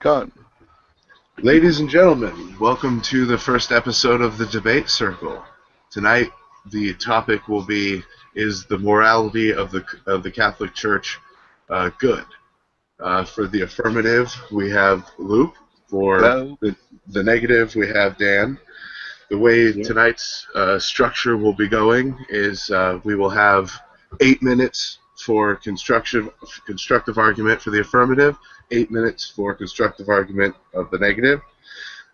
Gone. Ladies and gentlemen, welcome to the first episode of the Debate Circle. Tonight, the topic will be: is the morality of the Catholic Church good? For the affirmative, we have Luke. For Hello. the negative, we have Dan. The way Yeah. tonight's structure will be going is we will have 8 minutes for constructive argument for the affirmative, 8 minutes for constructive argument of the negative,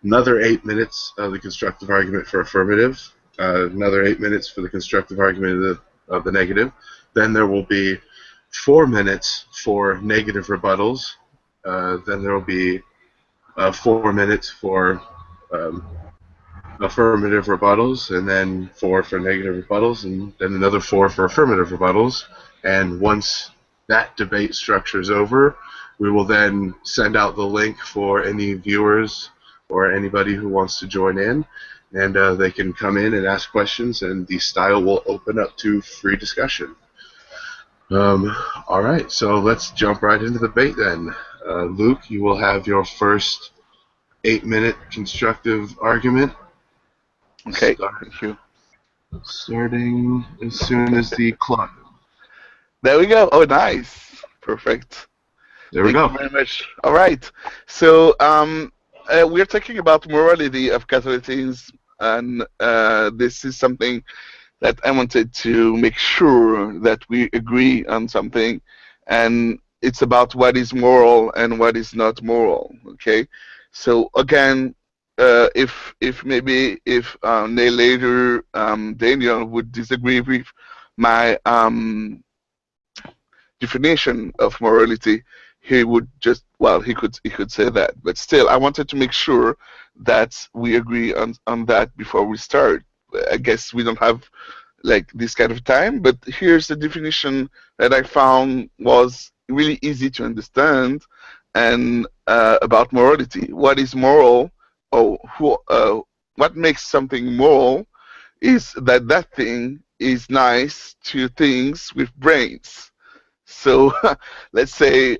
another 8 minutes of the constructive argument for affirmative, another 8 minutes for the constructive argument of the negative. Then there will be 4 minutes for negative rebuttals. Then there will be 4 minutes for um, affirmative rebuttals, and then four for negative rebuttals, and then another four for affirmative rebuttals. And once that debate structure is over, we will then send out the link for any viewers or anybody who wants to join in, and they can come in and ask questions, and the style will open up to free discussion. All right, so let's jump right into the debate then. Luke, you will have your first 8-minute constructive argument. Okay. Start, Thank you. starting as soon as the clock. There we go. Oh, nice. Perfect. There we Thank you go. very much. All right. So, we're talking about morality of Catholicism, and this is something that I wanted to make sure that we agree on something, and it's about what is moral and what is not moral. Okay. So again, if later Daniel would disagree with my definition of morality, he would just, well, he could say that. But still, I wanted to make sure that we agree on that before we start. I guess we don't have like this kind of time, but here's the definition that I found was really easy to understand, and about morality. What is moral, or what makes something moral, is that that thing is nice to things with brains. So let's say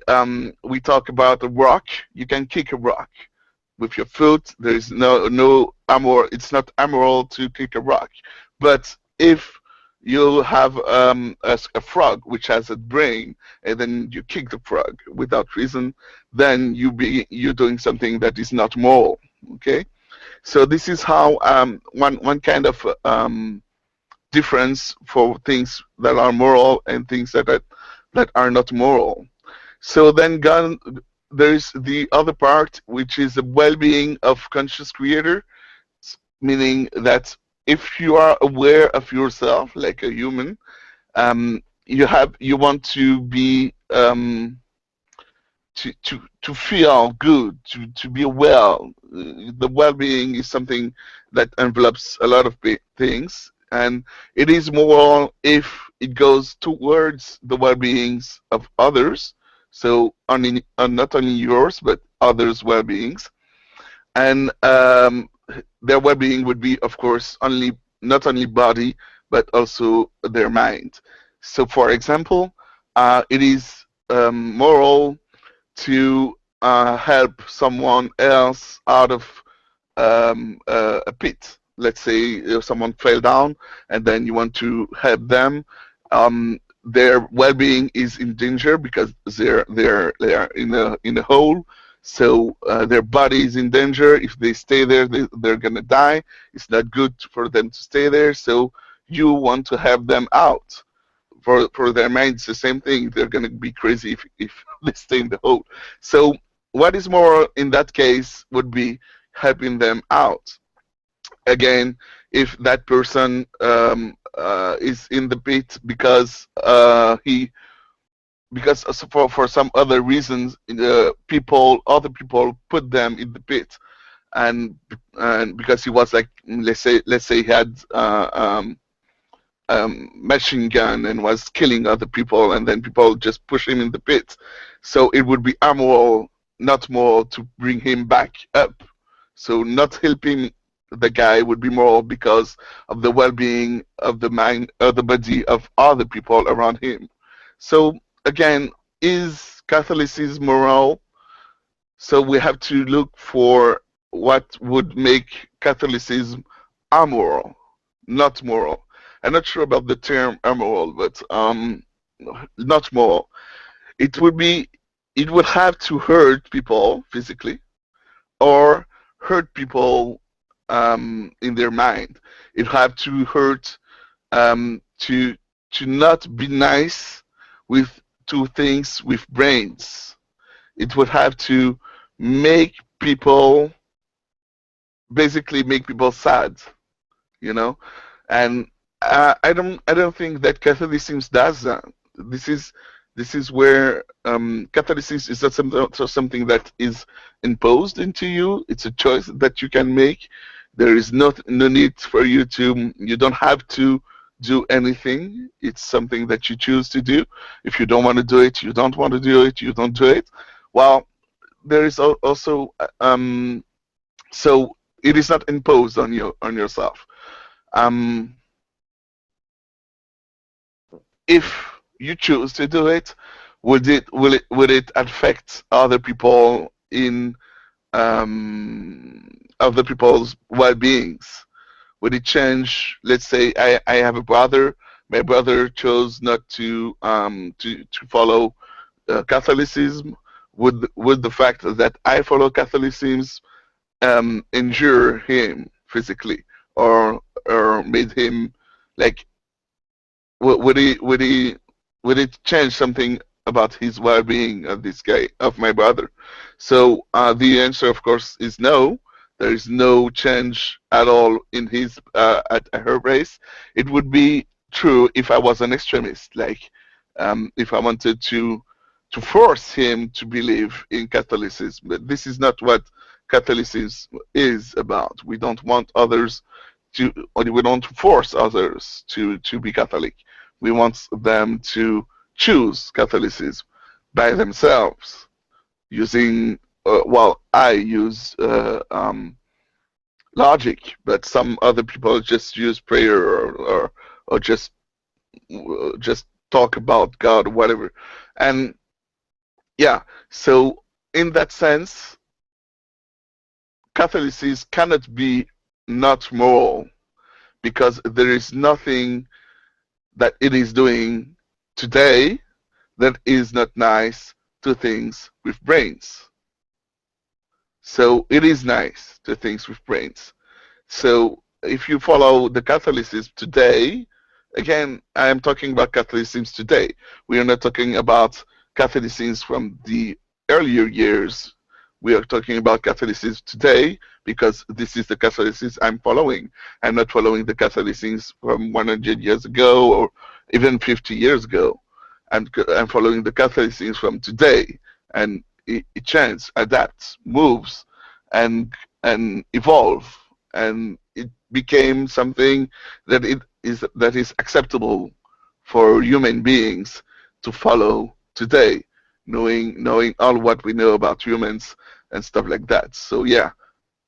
we talk about a rock. You can kick a rock with your foot. There is no amor. It's not amoral to kick a rock. But if you have a frog which has a brain, and then you kick the frog without reason, then you're doing something that is not moral. Okay. So this is how one kind of difference for things that are moral and things that are not moral. So then God, there is the other part, which is the well-being of conscious creator, meaning that if you are aware of yourself like a human, you want to be to feel good, to be well. The well-being is something that envelops a lot of things, and it is moral if it goes towards the well-beings of others. So not only yours but others' well-beings, and their well-being would be, of course, only not only body but also their mind. So, for example, it is moral to help someone else out of a pit. Let's say if someone fell down and then you want to help them. Their well-being is in danger because they are in a hole. So their body is in danger. If they stay there, they're gonna die. It's not good for them to stay there. So you want to help them out. For their mind, it's the same thing. They're gonna be crazy if they stay in the hole. So what is moral in that case would be helping them out. Again, if that person is in the pit because he because for some other reasons, other people put them in the pit, and because he was like, let's say he had machine gun and was killing other people, and then people just push him in the pit. So it would be amoral, not moral, to bring him back up. So not helping the guy would be moral because of the well-being of the mind, of the body of other people around him. So again, is Catholicism moral? So we have to look for what would make Catholicism amoral, not moral. I'm not sure about the term amoral, but not moral. It would be, it would have to hurt people physically or hurt people in their mind. It have to hurt to not be nice with to things with brains. It would have to make people basically make people sad, you know. And I don't think that Catholicism does that. This is this is where Catholicism is not something that is imposed into you. It's a choice that you can make. There is no need for you to. You don't have to do anything. It's something that you choose to do. If you don't want to do it, you don't want to do it. You don't do it. Well, there is also so it is not imposed on you on yourself. Um, if you choose to do it, would it affect other people in other people's well-beings? Would it change? Let's say I have a brother. My brother chose not to follow Catholicism. Would the fact that I follow Catholicism injure him physically, or made him like would it change something about his well-being of this guy of my brother? So the answer, of course, is no. There is no change at all in his at her race. It would be true if I was an extremist, like if I wanted to force him to believe in Catholicism. But this is not what Catholicism is about. We don't want others to, or we don't force others to be Catholic. We want them to choose Catholicism by themselves using, well, I use logic, but some other people just use prayer or just talk about God or whatever. And yeah, so in that sense, Catholicism cannot be not moral because there is nothing that it is doing today that is not nice to things with brains. So it is nice to things with brains. So if you follow the Catholicism today, again, I am talking about Catholicism today. We are not talking about Catholicism from the earlier years. We are talking about Catholicism today because this is the Catholicism I'm following. I'm not following the Catholicism from 100 years ago or even 50 years ago. I'm following the Catholicism from today, and it changes, adapts, moves, and evolve, and it became something that is acceptable for human beings to follow today, knowing all what we know about humans and stuff like that. So yeah,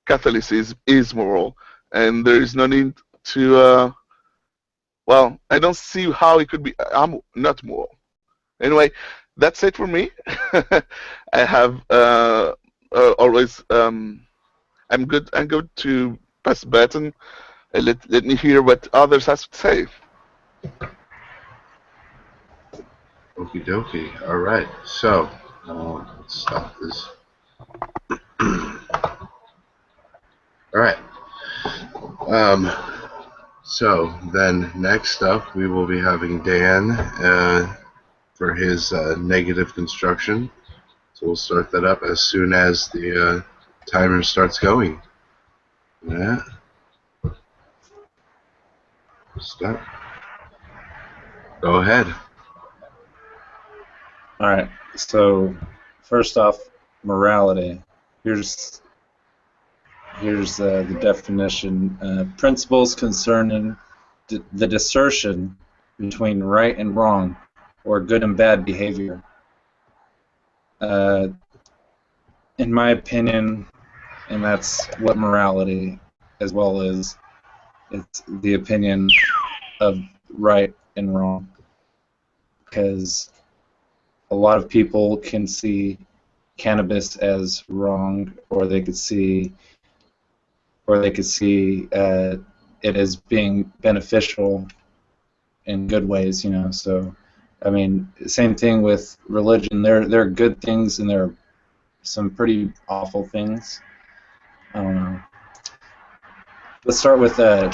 Catholicism is moral, and there is no need to. Well, I don't see how it could be. I'm not moral. Anyway, that's it for me. I have always. I'm good. I'm good to pass the baton. Let me hear what others have to say. Okie dokie. All right. So, let's stop this. All right. Um, so then next up, we will be having Dan for his negative construction. So we'll start that up as soon as the timer starts going. Yeah. Stop. Go ahead. All right. So first off, morality. Here's the definition. Principles concerning the discernment between right and wrong, or good and bad behavior. In my opinion, and that's what morality, as well as it's the opinion of right and wrong, because a lot of people can see cannabis as wrong, or they could see it as being beneficial in good ways, you know. So, I mean, same thing with religion. There are good things and there are some pretty awful things. I don't know. Let's start with I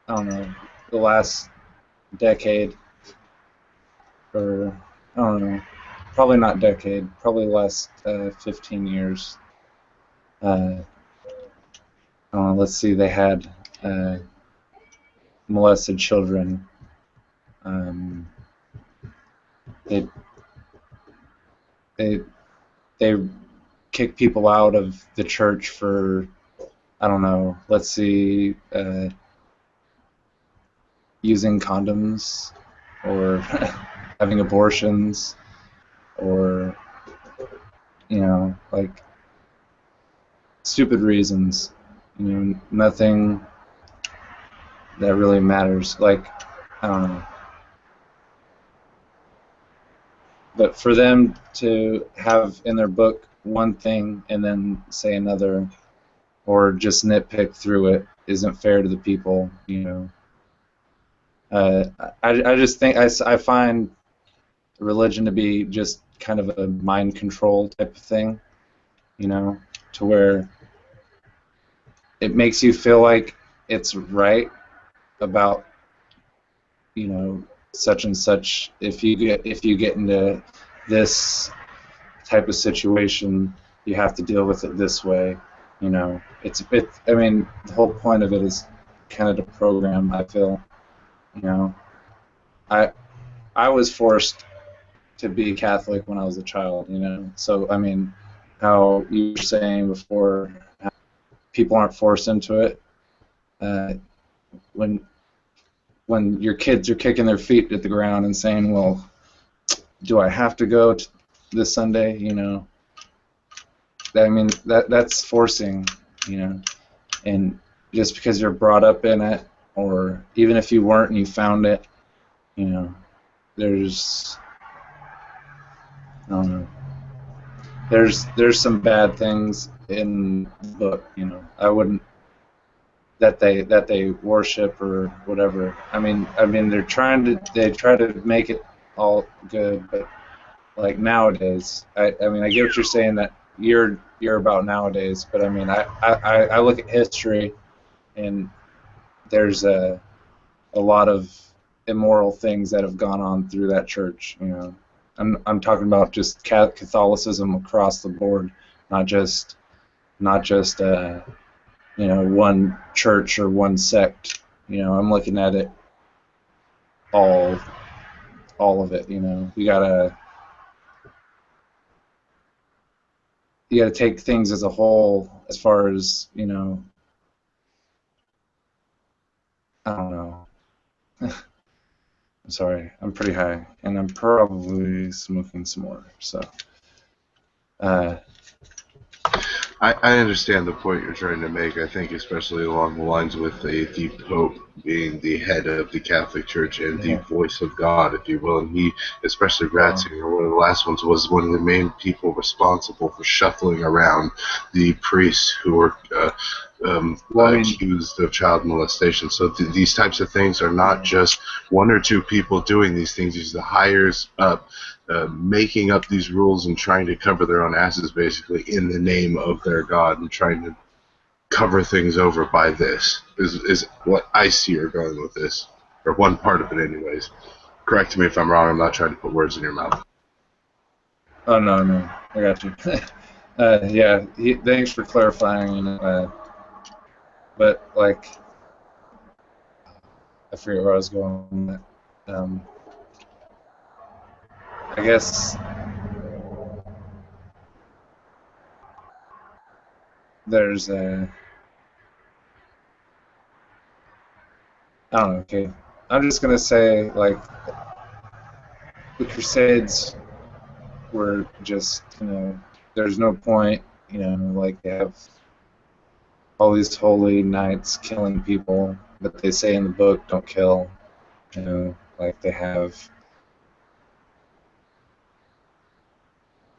don't know, the last decade, or I don't know, probably not decade, probably the last 15 years. Let's see, they had molested children. They they they kick people out of the church for, I don't know, let's see, using condoms or having abortions, or, you know, like stupid reasons, you know, nothing that really matters. Like, I don't know. But for them to have in their book one thing and then say another, or just nitpick through it, isn't fair to the people, you know. I just think I find religion to be just kind of a mind control type of thing, you know, to where it makes you feel like it's right about, you know, such and such. If you get into this type of situation, you have to deal with it this way, you know. I mean, the whole point of it is kind of to program, I feel, you know. I was forced to be Catholic when I was a child, you know. So, I mean, how you were saying before, how people aren't forced into it. When your kids are kicking their feet at the ground and saying, well, do I have to go this Sunday, you know? I mean, that's forcing, you know. And just because you're brought up in it, or even if you weren't and you found it, you know, there's, I don't know, there's some bad things in the book, you know. I wouldn't that they worship or whatever. I mean they try to make it all good, but like nowadays, I mean I get what you're saying, that you're about nowadays, but I mean I look at history, and there's a lot of immoral things that have gone on through that church, you know. I'm talking about just Catholicism across the board, not just you know, one church or one sect. You know, I'm looking at it all of it. You know, you gotta take things as a whole, as far as, you know. I don't know. I'm sorry, I'm pretty high, and I'm probably smoking some more. So, I understand the point you're trying to make. I think especially along the lines with the Pope being the head of the Catholic Church and the yeah, voice of God, if you will. And he, especially Ratzinger, one of the last ones, was one of the main people responsible for shuffling around the priests who were accused of child molestation. So these types of things are not just one or two people doing these things. These are the hires up, making up these rules and trying to cover their own asses, basically, in the name of their God, and trying to cover things over by this, is what I see are going with this, or one part of it anyways. Correct me if I'm wrong. I'm not trying to put words in your mouth. Oh no, I got you. Yeah, thanks for clarifying. But like, I forget where I was going with that. I guess there's a, I don't know. Okay, I'm just gonna say, like, the Crusades were just, you know, there's no point, you know, like they have all these holy knights killing people, but they say in the book don't kill, you know, like they have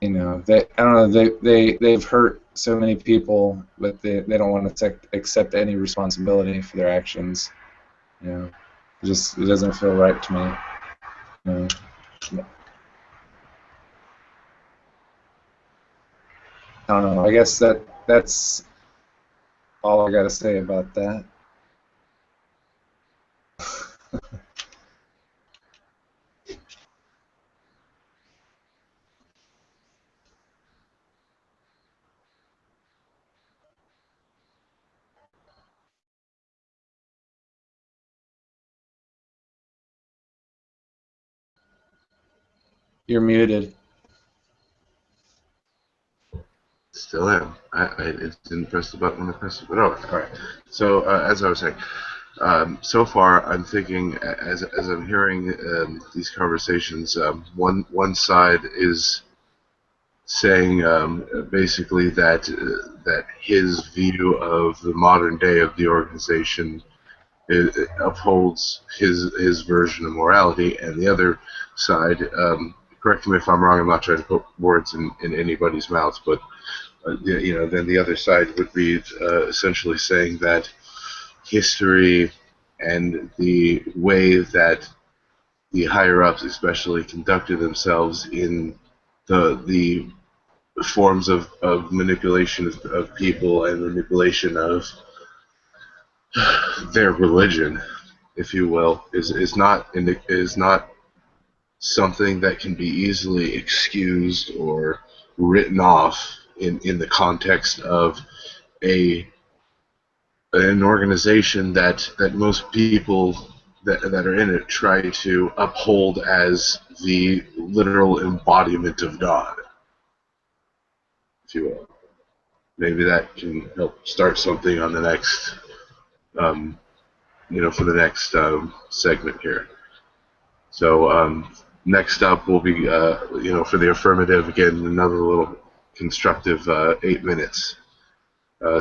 you know, I don't know, they've hurt so many people, but they don't want to accept any responsibility for their actions. You know, it doesn't feel right to me. You know. I don't know. I guess that's all I got to say about that. You're muted. Still am. I didn't press the button when I pressed it, but oh, all right. So as I was saying, so far I'm thinking as I'm hearing these conversations, one side is saying basically that that his view of the modern day of the organization upholds his version of morality, and the other side, correct me if I'm wrong, I'm not trying to put words in anybody's mouth, but you know, then the other side would be essentially saying that history and the way that the higher ups especially conducted themselves in the forms of manipulation of people and manipulation of their religion, if you will, is not something that can be easily excused or written off in the context of an organization that most people that are in it try to uphold as the literal embodiment of God, if you will. Maybe that can help start something on the next, for the next segment here. So next up will be, for the affirmative, again, another little constructive 8 minutes.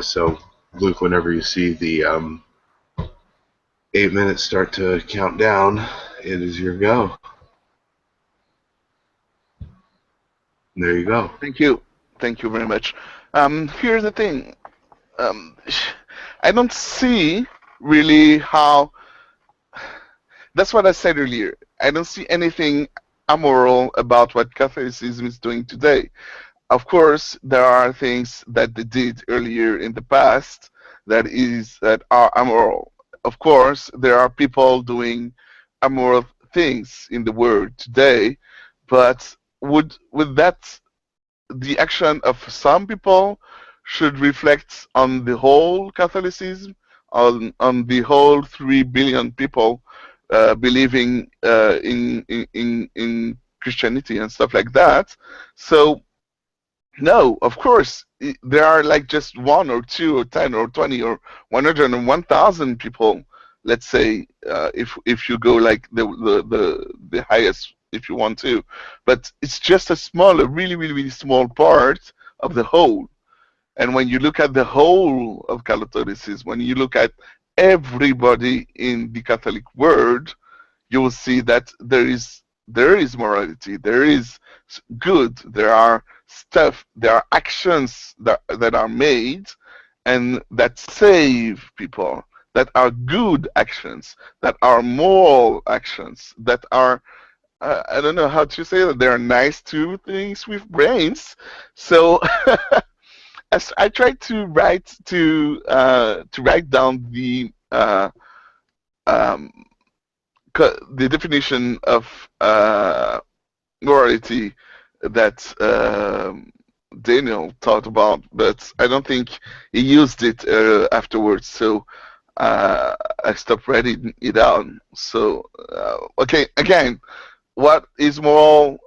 So, Luke, whenever you see the 8 minutes start to count down, it is your go. And there you go. Thank you. Thank you very much. Here's the thing. I don't see really how. That's what I said earlier. I don't see anything amoral about what Catholicism is doing today. Of course, there are things that they did earlier in the past that are amoral. Of course, there are people doing amoral things in the world today, but would that the action of some people should reflect on the whole Catholicism, on the whole 3 billion people believing in Christianity and stuff like that? So no, of course, there are like just 1 or 2 or 10 or 20 or 100 and 1,000 people. Let's say if you go like the highest, if you want to, but it's just a really really really small part of the whole. And when you look at the whole of Catholicism, when you look at everybody in the Catholic world, you will see that there is morality, there is good, there are stuff, there are actions that are made and that save people, that are good actions, that are moral actions, that are I don't know how to say that, they are nice to things with brains. So as I tried to write down um, the definition of morality that Daniel talked about, but I don't think he used it afterwards. So I stopped writing it down. So okay, again, what is moral?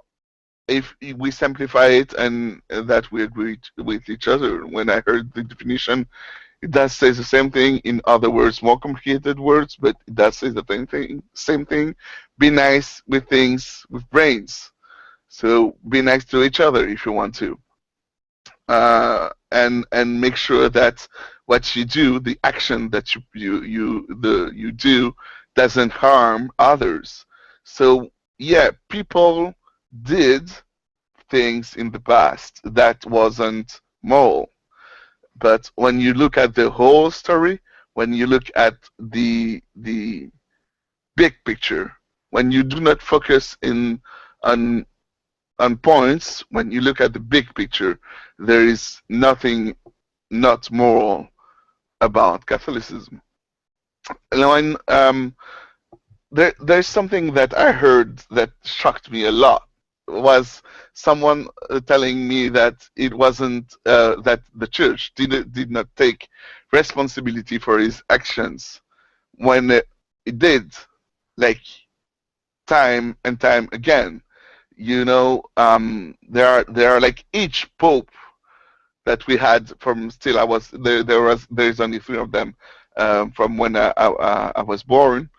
If we simplify it and that we agree with each other. When I heard the definition, it does say the same thing in other words, more complicated words, but it does say the same thing. Same thing. Be nice with things with brains. So be nice to each other if you want to, and make sure that what you do, the action that you do, doesn't harm others. So yeah, people did things in the past that wasn't moral. But when you look at the whole story, when you look at the big picture, when you do not focus in on points, when you look at the big picture, there is nothing not moral about Catholicism. And there's something that I heard that shocked me a lot. Was someone telling me that it wasn't that the church did not take responsibility for his actions when it did, like time and time again. There are like each pope that we had from still I was there. There's only three of them from when I was born.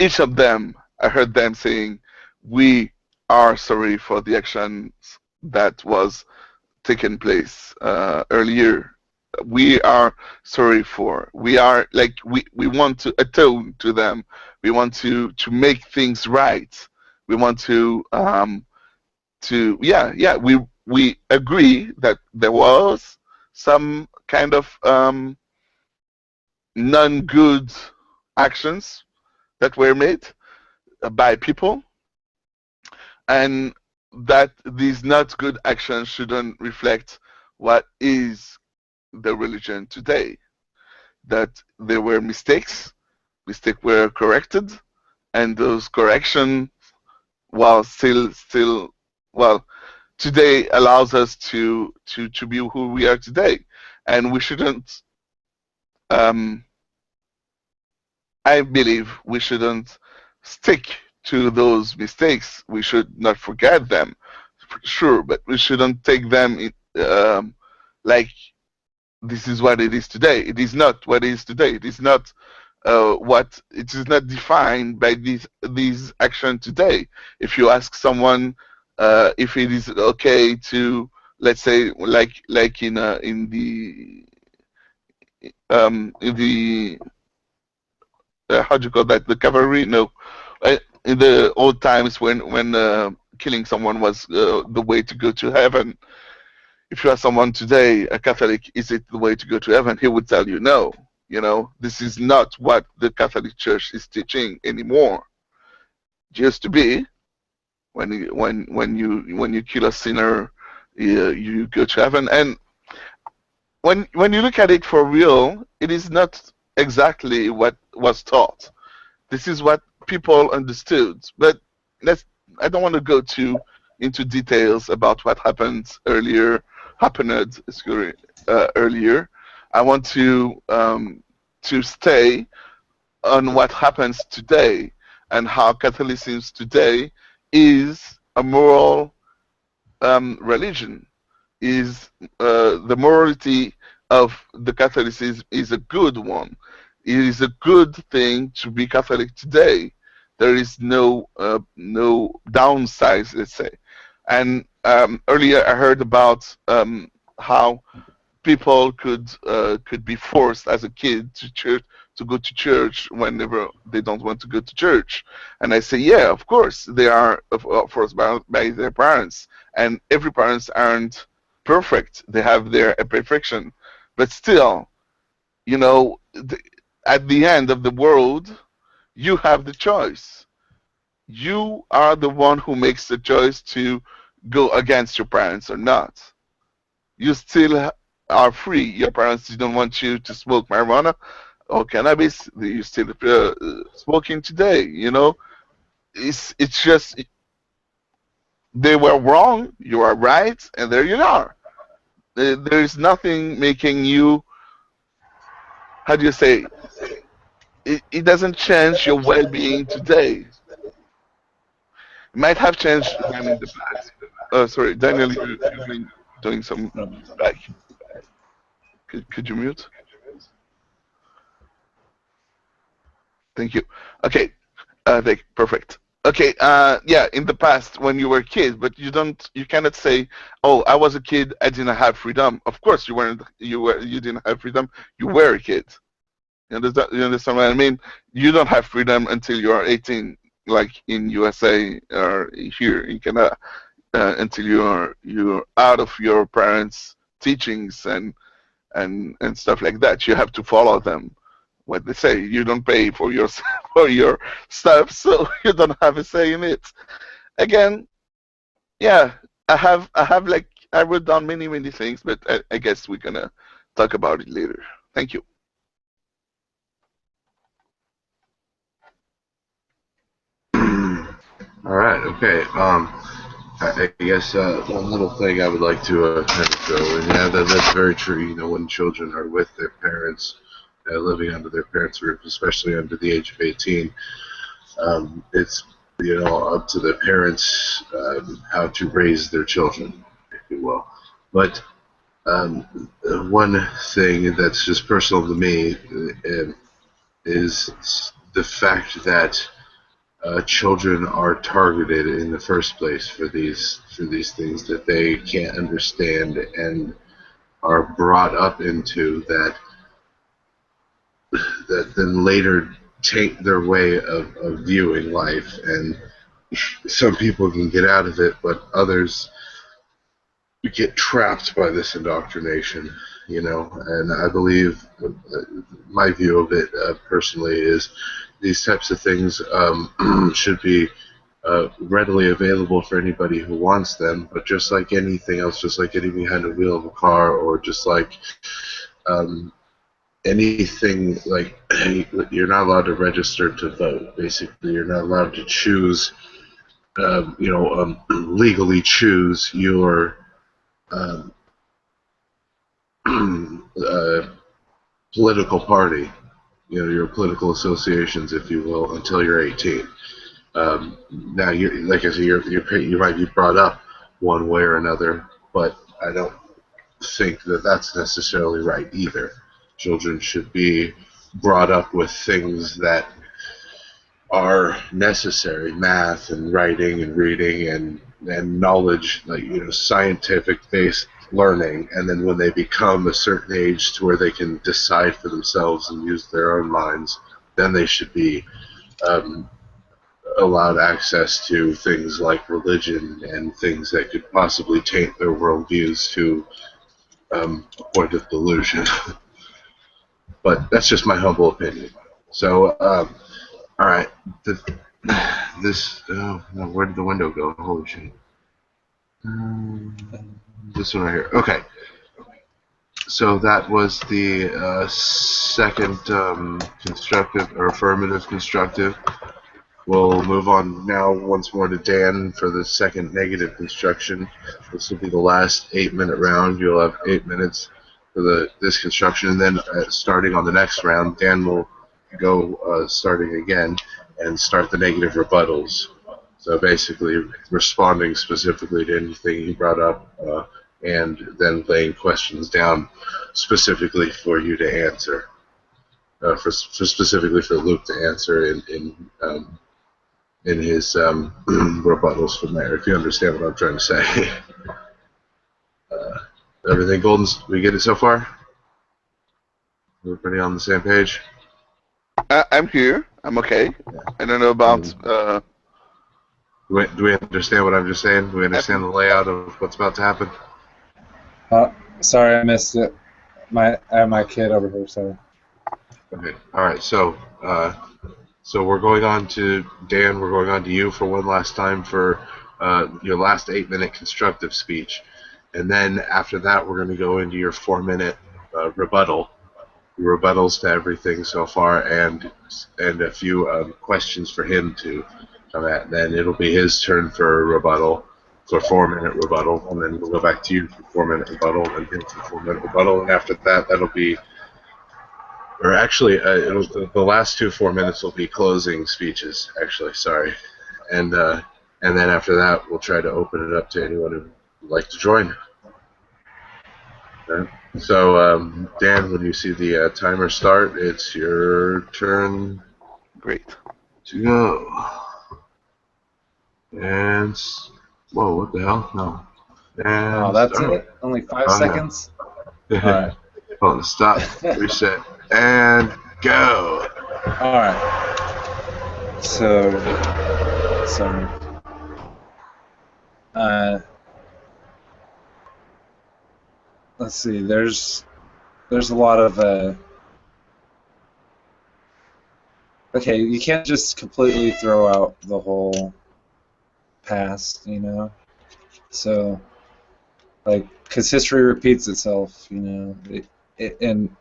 Each of them, I heard them saying, "We are sorry for the actions that was taken place earlier. We are sorry for. We are like we want to atone to them. We want to make things right. We want to yeah we agree that there was some kind of non-good actions that were made by people, and that these not good actions shouldn't reflect what is the religion today. That there were mistakes were corrected, and those corrections, while still well, today allows us to be who we are today, and we shouldn't. Um, I believe we shouldn't stick to those mistakes. We should not forget them, for sure, but we shouldn't take them like this is what it is today. It is not what it is today. It is not what it is not defined by these actions today. If you ask someone if it is okay to, let's say, like in the how do you call that, the cavalry? No, in the old times when killing someone was the way to go to heaven. If you ask someone today, a Catholic, is it the way to go to heaven? He would tell you no. This is not what the Catholic Church is teaching anymore. It used to be when you kill a sinner, you go to heaven. And when you look at it for real, it is not exactly what was taught. This is what people understood. But I don't want to go into details about what happened earlier. I want to stay on what happens today and how Catholicism today is a moral religion. Is the morality of the Catholicism is a good one. It is a good thing to be Catholic today. There is no downsides, let's say. And earlier I heard about how people could be forced as a kid to go to church whenever they don't want to go to church. And I say, yeah, of course they are forced by their parents, and every parents aren't perfect. They have their imperfection, but still, at the end of the world, you have the choice. You are the one who makes the choice to go against your parents or not. You still are free. Your parents didn't want you to smoke marijuana or cannabis. You still smoking today. It's just they were wrong. You are right, and there you are. There is nothing making you. How do you say? It doesn't change your well-being today. It might have changed them in the past. Sorry, Daniel, you've been doing some back. Could you mute? Thank you. Okay. Perfect. Okay. Yeah. In the past, when you were a kid, but you cannot say, "Oh, I was a kid. I didn't have freedom." Of course, you weren't. You didn't have freedom. You were a kid. You understand what I mean? You don't have freedom until you are 18, like in USA or here in Canada. until you're out of your parents' teachings and stuff like that. You have to follow them. What they say, you don't pay for your for your stuff, so you don't have a say in it. Again, yeah, I have like I wrote down many things, but I guess we're gonna talk about it later. Thank you. All right. Okay. I guess one little thing I would like to kind of go, and yeah, that's very true. You know, when children are with their parents, living under their parents' roof, especially under the age of 18, it's up to the parents how to raise their children, if you will. But one thing that's just personal to me is the fact that children are targeted in the first place for these things that they can't understand and are brought up into that then later take their way of viewing life. And some people can get out of it, but others get trapped by this indoctrination, and I believe my view of it personally is these types of things should be readily available for anybody who wants them, but just like anything else, just like getting behind the wheel of a car, or just like anything, like you're not allowed to register to vote. Basically, you're not allowed to choose, legally choose your political party, your political associations, if you will, until you're 18. Now, like I said, you might be brought up one way or another, but I don't think that that's necessarily right either. Children should be brought up with things that are necessary: math and writing and reading and knowledge, like scientific-based learning. And then when they become a certain age to where they can decide for themselves and use their own minds, then they should be allowed access to things like religion and things that could possibly taint their worldviews to a point of delusion. But that's just my humble opinion. So, all right, where did the window go? Holy shit. This one right here. Okay. So that was the second constructive or affirmative constructive. We'll move on now once more to Dan for the second negative construction. This will be the last 8-minute round. You'll have 8 minutes for this construction, and then starting on the next round, Dan will go starting again and start the negative rebuttals. So basically responding specifically to anything he brought up, and then laying questions down specifically for you to answer, specifically for Luke to answer in his rebuttals from there, if you understand what I'm trying to say. Everything golden? We get it so far? Everybody on the same page? I'm here. I'm okay. I don't know about. Do we understand what I'm just saying? Do we understand the layout of what's about to happen? Sorry, I missed it. I have my kid over here, sorry. Okay. All right. So we're going on to Dan. We're going on to you for one last time for your last 8-minute constructive speech, and then after that, we're going to go into your 4-minute rebuttal. Rebuttals to everything so far, and a few questions for him to come at. Then it'll be his turn for a rebuttal, for a 4-minute rebuttal, and then we'll go back to you for 4-minute rebuttal, and him for 4-minute rebuttal, and after that, that'll be, or actually, the last 4 minutes will be closing speeches. Actually, sorry, and then after that, we'll try to open it up to anyone who would like to join. Okay. So, Dan, when you see the timer start, it's your turn. Great. To go. And whoa, what the hell? No. And oh, that's it. Only 5 seconds. Yeah. All right. Hold on, stop. Reset. And go. All right. So. Uh, let's see. There's a lot of okay. You can't just completely throw out the whole past, you know. So like, because history repeats itself, you know. And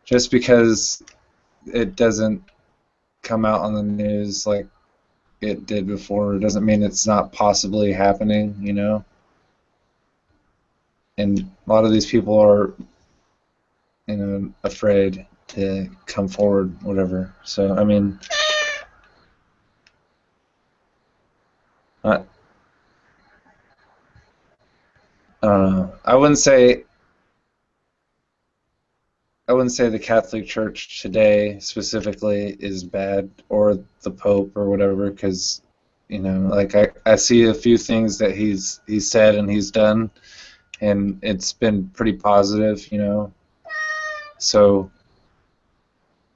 just because it doesn't come out on the news like it did before doesn't mean it's not possibly happening, you know. And a lot of these people are, you know, afraid to come forward, whatever. So I mean, I, I don't know. I wouldn't say the Catholic Church today specifically is bad, or the Pope or whatever, because you know, like I see a few things that he's said and he's done, and it's been pretty positive, you know. So,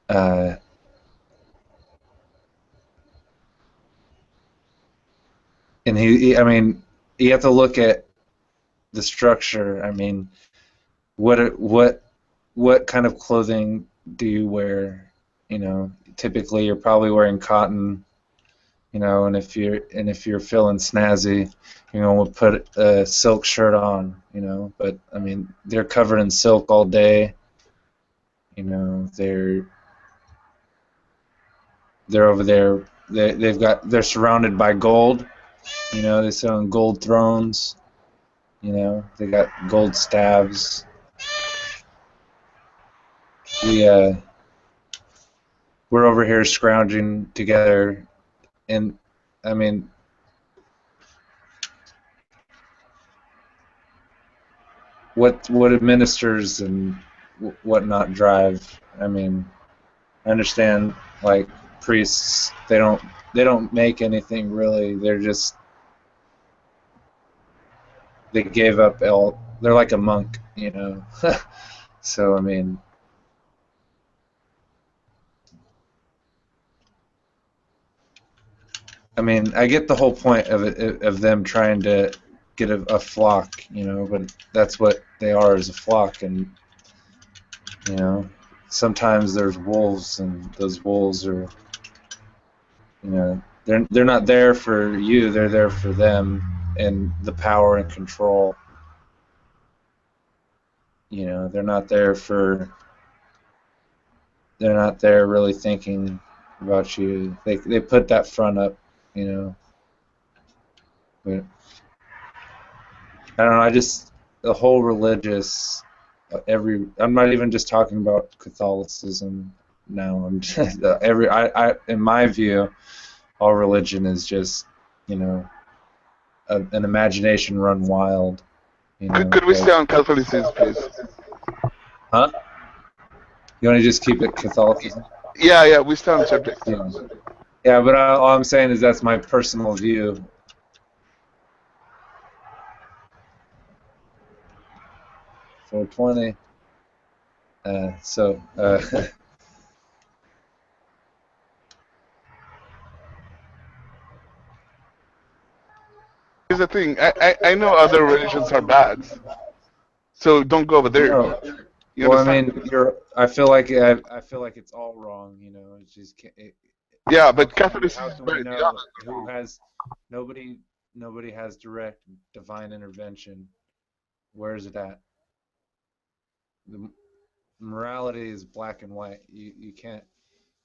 uh, and I mean, you have to look at the structure. I mean, what kind of clothing do you wear? You know, typically you're probably wearing cotton, you know, and if you're feeling snazzy, you know, we'll put a silk shirt on, you know. But I mean, they're covered in silk all day, you know. They're over there. They're surrounded by gold, you know. They sit on gold thrones, you know. They got gold staves. We we're over here scrounging together, and I mean, what administers and whatnot drive. I mean, I understand, like, priests, they don't make anything really. They gave up all. They're like a monk, you know. So I mean, I get the whole point of it, of them trying to get a flock, you know. But that's what they are, is a flock, and you know, sometimes there's wolves, and those wolves are, you know, they're not there for you. They're there for them and the power and control. You know, they're not there really thinking about you. They put that front up, you know. But I don't know. I just, the whole religious, I'm not even just talking about Catholicism now. I'm just, in my view, all religion is just, you know, an imagination run wild. You know, Could we like, stay on Catholicism, please? huh? You want to just keep it Catholicism? Yeah, yeah, we stay on the subject. Yeah. Yeah, but all I'm saying is that's my personal view. 420. So, Here's the thing. I know other religions are bad, so don't go over there. no. You Well, I understand? mean, I feel like it's all wrong. You know, it's just Yeah, how but can Catholicism is we better. know who has nobody nobody has direct divine intervention? Where is it at? The morality is black and white. You can't.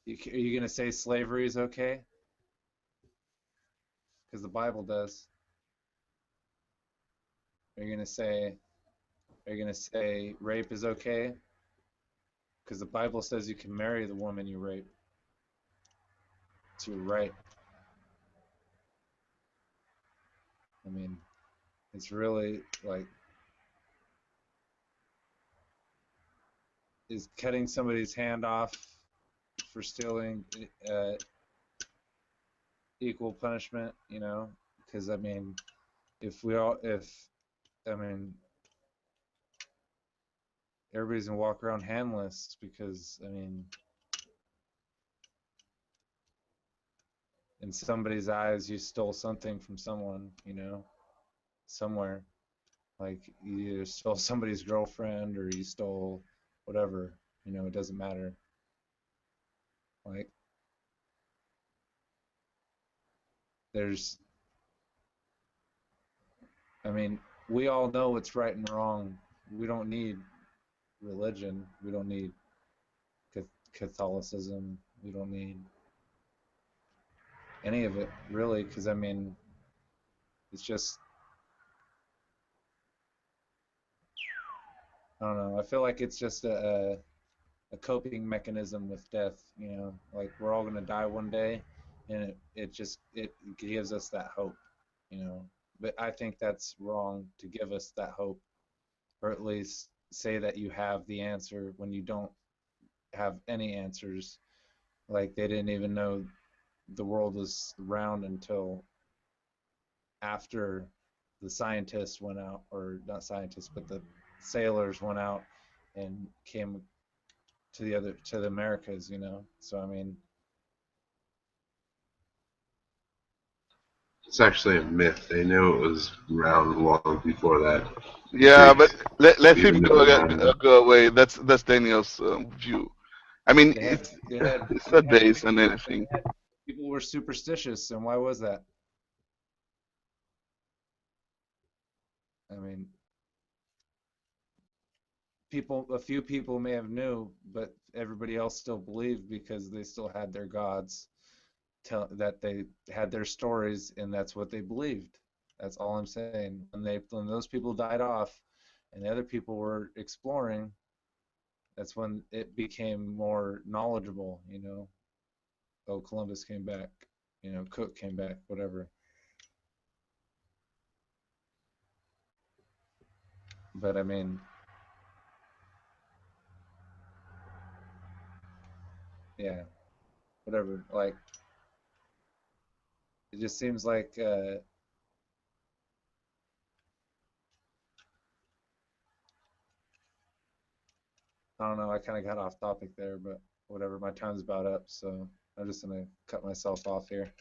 Are you gonna say slavery is okay? Because the Bible does. Are you gonna say rape is okay? Because the Bible says you can marry the woman you rape. It's your right. I mean, it's really like, is cutting somebody's hand off for stealing uh, equal punishment? You know, because I mean, if I mean, everybody's gonna walk around handless because I mean, in somebody's eyes, you stole something from someone. You know, somewhere. Like you stole somebody's girlfriend or you stole whatever, it doesn't matter. Like there's, I mean, we all know what's right and wrong. We don't need religion. We don't need Catholicism. We don't need any of it, really, because I mean, it's just, I don't know. I feel like it's just a coping mechanism with death. Like we're all gonna die one day, and it gives us that hope. But I think that's wrong to give us that hope, or at least say that you have the answer when you don't have any answers. Like they didn't even know the world was round until after the scientists went out, or not scientists, but the sailors went out and came to the Americas. So I mean, It's actually a myth. They knew it was round long before that. Yeah, but Greeks let him even knew that. go away. That's Daniel's view. I mean, they had they had it's they not had based on anything. people were superstitious, and why was that? I mean, a few people may have knew, but everybody else still believed because they still had their gods that they had their stories, and that's what they believed. That's all I'm saying. When those people died off, and the other people were exploring, that's when it became more knowledgeable. Oh, Columbus came back. Cook came back. Whatever. But I mean, yeah, whatever. Like it just seems like I don't know. I kind of got off topic there, but whatever. My time's about up, so I'm just gonna cut myself off here.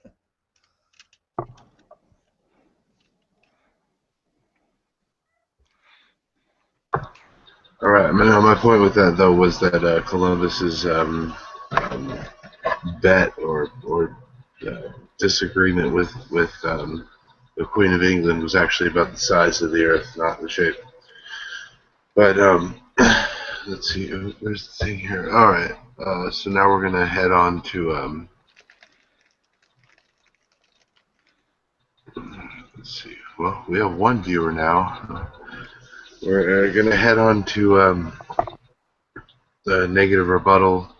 All right. My point with that though was that Columbus's bet or disagreement with the Queen of England was actually about the size of the Earth, not the shape. But let's see. Where's the thing here? All right. So now we're gonna head on to let's see. Well, we have one viewer now. We're gonna head on to the negative rebuttal.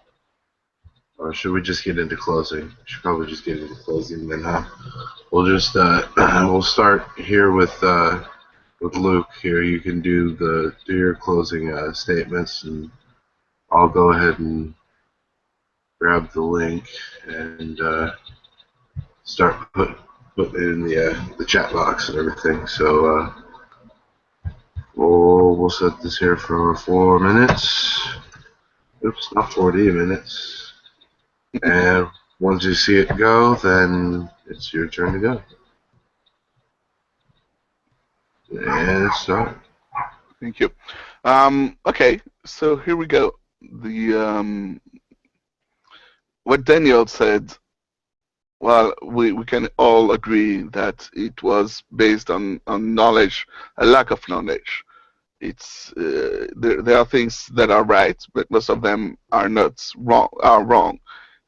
Or should we just get into closing? We should probably just get into closing then, huh? We'll just we'll start here with Luke. Here, you can do your closing statements, and I'll go ahead and grab the link and start putting it in the chat box and everything. So we'll set this here for 4 minutes. Oops, not 40 minutes. And once you see it go, then it's your turn to go. And start. Thank you. Okay, so here we go. The what Daniel said. Well, we can all agree that it was based on knowledge, a lack of knowledge. It's there are things that are right, but most of them are not wrong. Are wrong.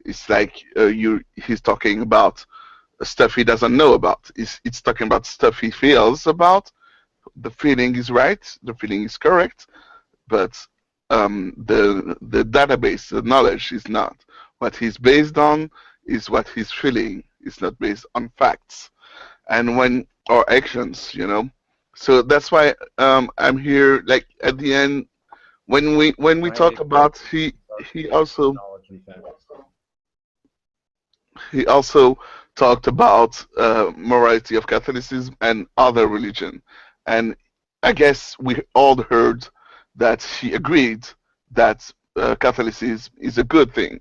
It's like he's talking about stuff he doesn't know about. It's talking about stuff he feels about. The feeling is right. The feeling is correct, but the database, the knowledge is not. What he's based on is what he's feeling. It's not based on facts and when or actions. So that's why I'm here. Like at the end, when we talk about he also Knowledge and facts. he also talked about morality of Catholicism and other religion, and I guess we all heard that he agreed that Catholicism is a good thing.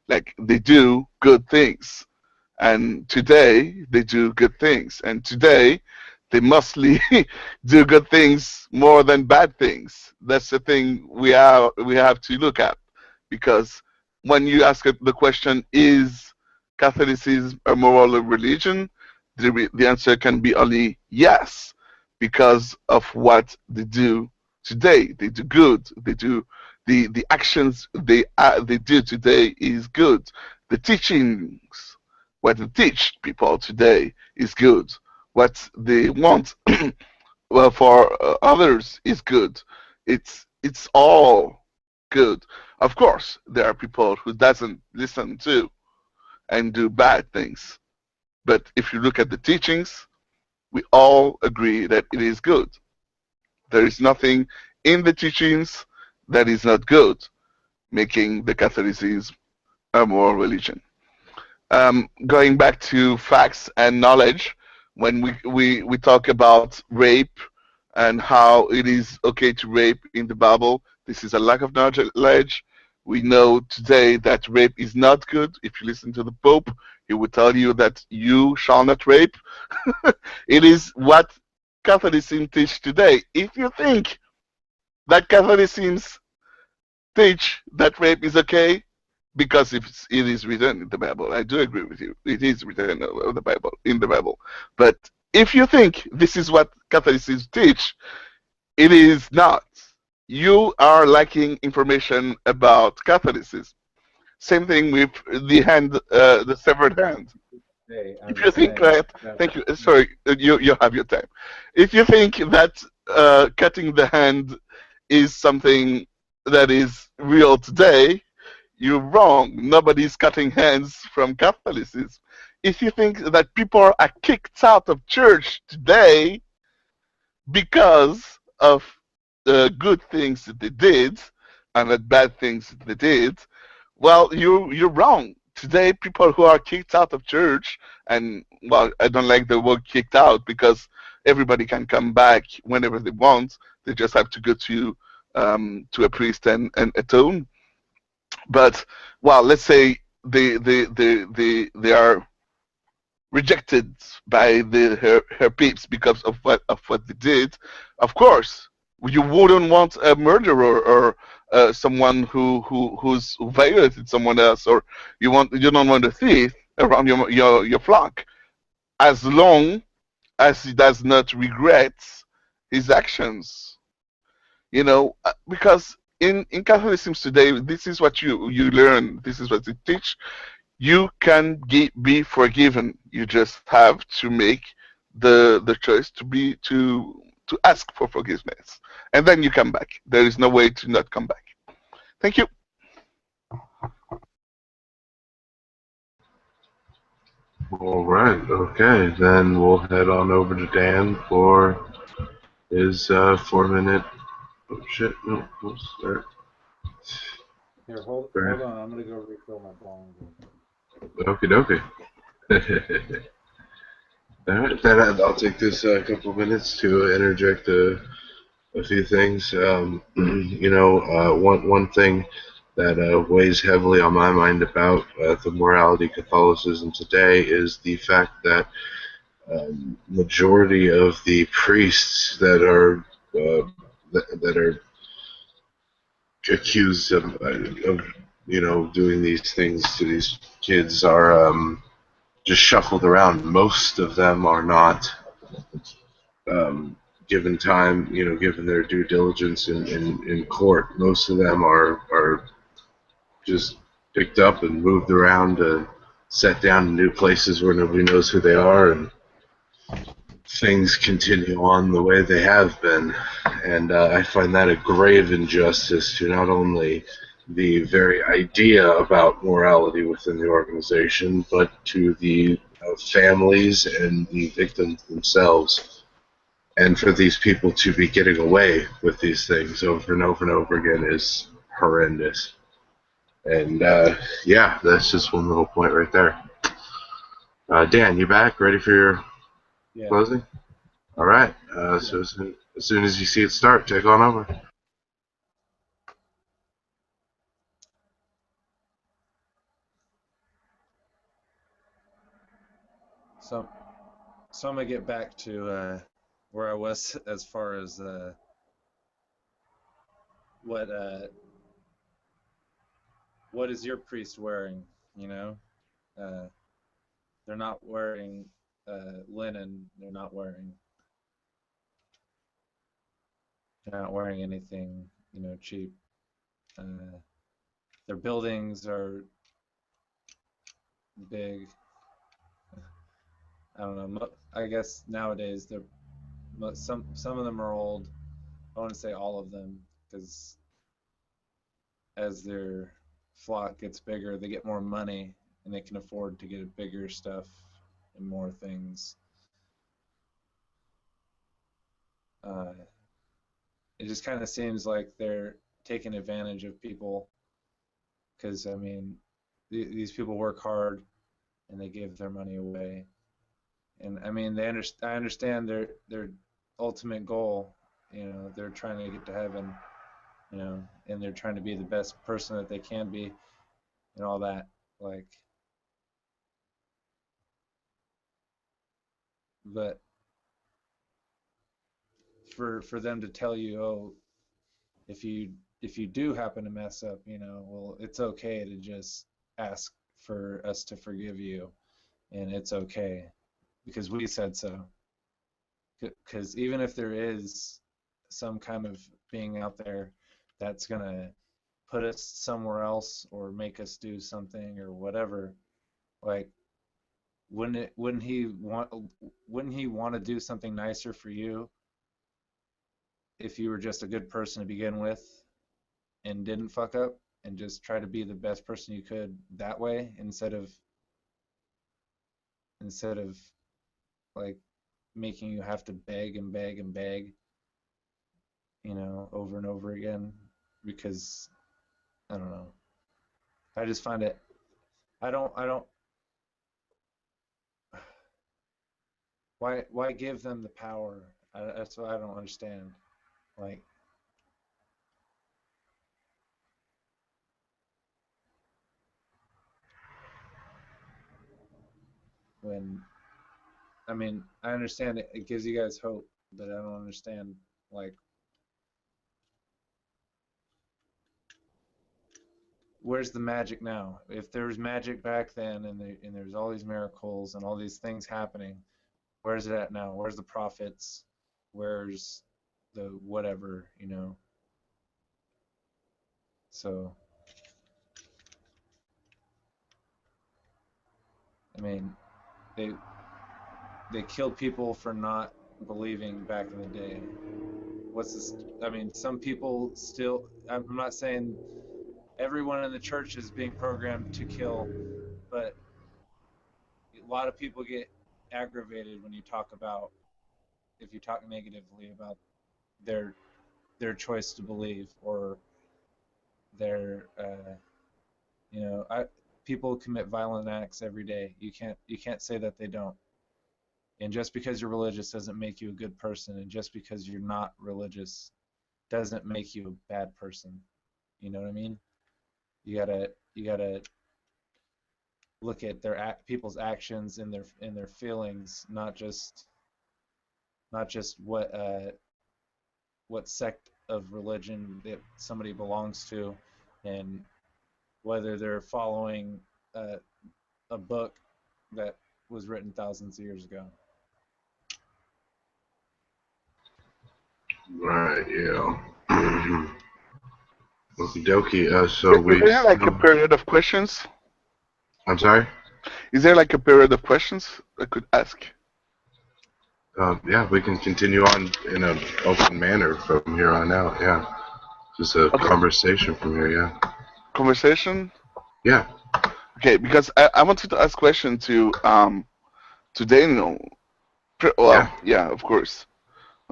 Like they do good things, and today they do good things, and today they mostly do good things more than bad things. That's the thing we have to look at, because when you ask the question, is Catholicism a moral religion? The answer can be only yes, because of what they do today. They do good. They do the actions they do today is good. The teachings, what they teach people today is good. What they want well for others is good. It's all good. Of course, there are people who doesn't listen to and do bad things. But if you look at the teachings, we all agree that it is good. There is nothing in the teachings that is not good, making the Catholicism a moral religion. Going back to facts and knowledge, when we talk about rape and how it is okay to rape in the Bible, this is a lack of knowledge. We know today that rape is not good. If you listen to the Pope, he will tell you that you shall not rape. It is what Catholicism teach today. If you think that Catholicism teach that rape is okay, because it is written in the Bible. I do agree with you. It is written in the Bible. But if you think this is what Catholicism teach, it is not. You are lacking information about Catholicism. Same thing with the severed hand. Hey, I'm If you just think saying that, that, thank you. Sorry, you have your time. If you think that cutting the hand is something that is real today, you're wrong. Nobody's cutting hands from Catholicism. If you think that people are kicked out of church today because of the good things that they did and the bad things that they did, well, you're wrong. Today, people who are kicked out of church, and well, I don't like the word kicked out because everybody can come back whenever they want. They just have to go to a priest and atone. But well, let's say they are rejected by her peeps because of what they did. Of course, you wouldn't want a murderer or someone who violated someone else, or you don't want a thief around your flock, as long as he does not regret his actions. Because in Catholicism today, this is what you learn. This is what they teach. You can be forgiven. You just have to make the choice to ask for forgiveness, and then you come back. There is no way to not come back. Thank you. All right. Okay. Then we'll head on over to Dan for his 4 minute. Oh shit! No, we'll start. here, hold on. I'm gonna go refill my bong. Okie dokie. All right. Then I'll take this couple of minutes to interject a few things. One thing that weighs heavily on my mind about the morality of Catholicism today is the fact that majority of the priests that are that are accused of doing these things to these kids are just shuffled around. Most of them are not um, given time, given their due diligence in court. Most of them are just picked up and moved around, set down in new places where nobody knows who they are, and things continue on the way they have been. And I find that a grave injustice to not only the very idea about morality within the organization, but to the families and the victims themselves. And for these people to be getting away with these things over and over and over again is horrendous. And yeah, that's just one little point right there. Dan, you back? Ready for your closing? All right. So as soon as you see it start, take on over. So I'm gonna get back to where I was as far as what is your priest wearing? You know, they're not wearing linen. They're not wearing anything, cheap. Their buildings are big. I don't know. I guess nowadays some of them are old. I want to say all of them, because as their flock gets bigger, they get more money and they can afford to get bigger stuff and more things. It just kind of seems like they're taking advantage of people, because I mean, these people work hard and they give their money away, and I mean, I understand their ultimate goal. They're trying to get to heaven, and they're trying to be the best person that they can be, and all that. Like, but for them to tell you, oh, if you do happen to mess up, well, it's okay to just ask for us to forgive you, and it's okay because we said so. Because even if there is some kind of being out there that's gonna put us somewhere else or make us do something or whatever, like, wouldn't he want to do something nicer for you if you were just a good person to begin with and didn't fuck up, and just try to be the best person you could that way, instead of like making you have to beg and beg and beg, over and over again? Because I don't know. I just find it. I don't. Why give them the power? That's what I don't understand. Like, when I mean, I understand it gives you guys hope, but I don't understand, like, where's the magic now? If there was magic back then, and there's all these miracles and all these things happening, where's it at now? Where's the prophets? Where's the whatever, So, I mean, they killed people for not believing back in the day. What's this? I mean, some people still. I'm not saying everyone in the church is being programmed to kill, but a lot of people get aggravated when if you talk negatively about their choice to believe, or their people commit violent acts every day. You can't say that they don't. And just because you're religious doesn't make you a good person, and just because you're not religious doesn't make you a bad person. You know what I mean? You gotta look at people's actions and their feelings, not just what sect of religion that somebody belongs to, and whether they're following a book that was written thousands of years ago. Right, yeah. Okie dokie. So Is there like a period of questions? I'm sorry? Is there like a period of questions I could ask? Yeah, we can continue on in an open manner from here on out, yeah. Just a conversation from here, yeah. Conversation? Yeah. Okay, because I wanted to ask a question to Daniel. Well, yeah, of course.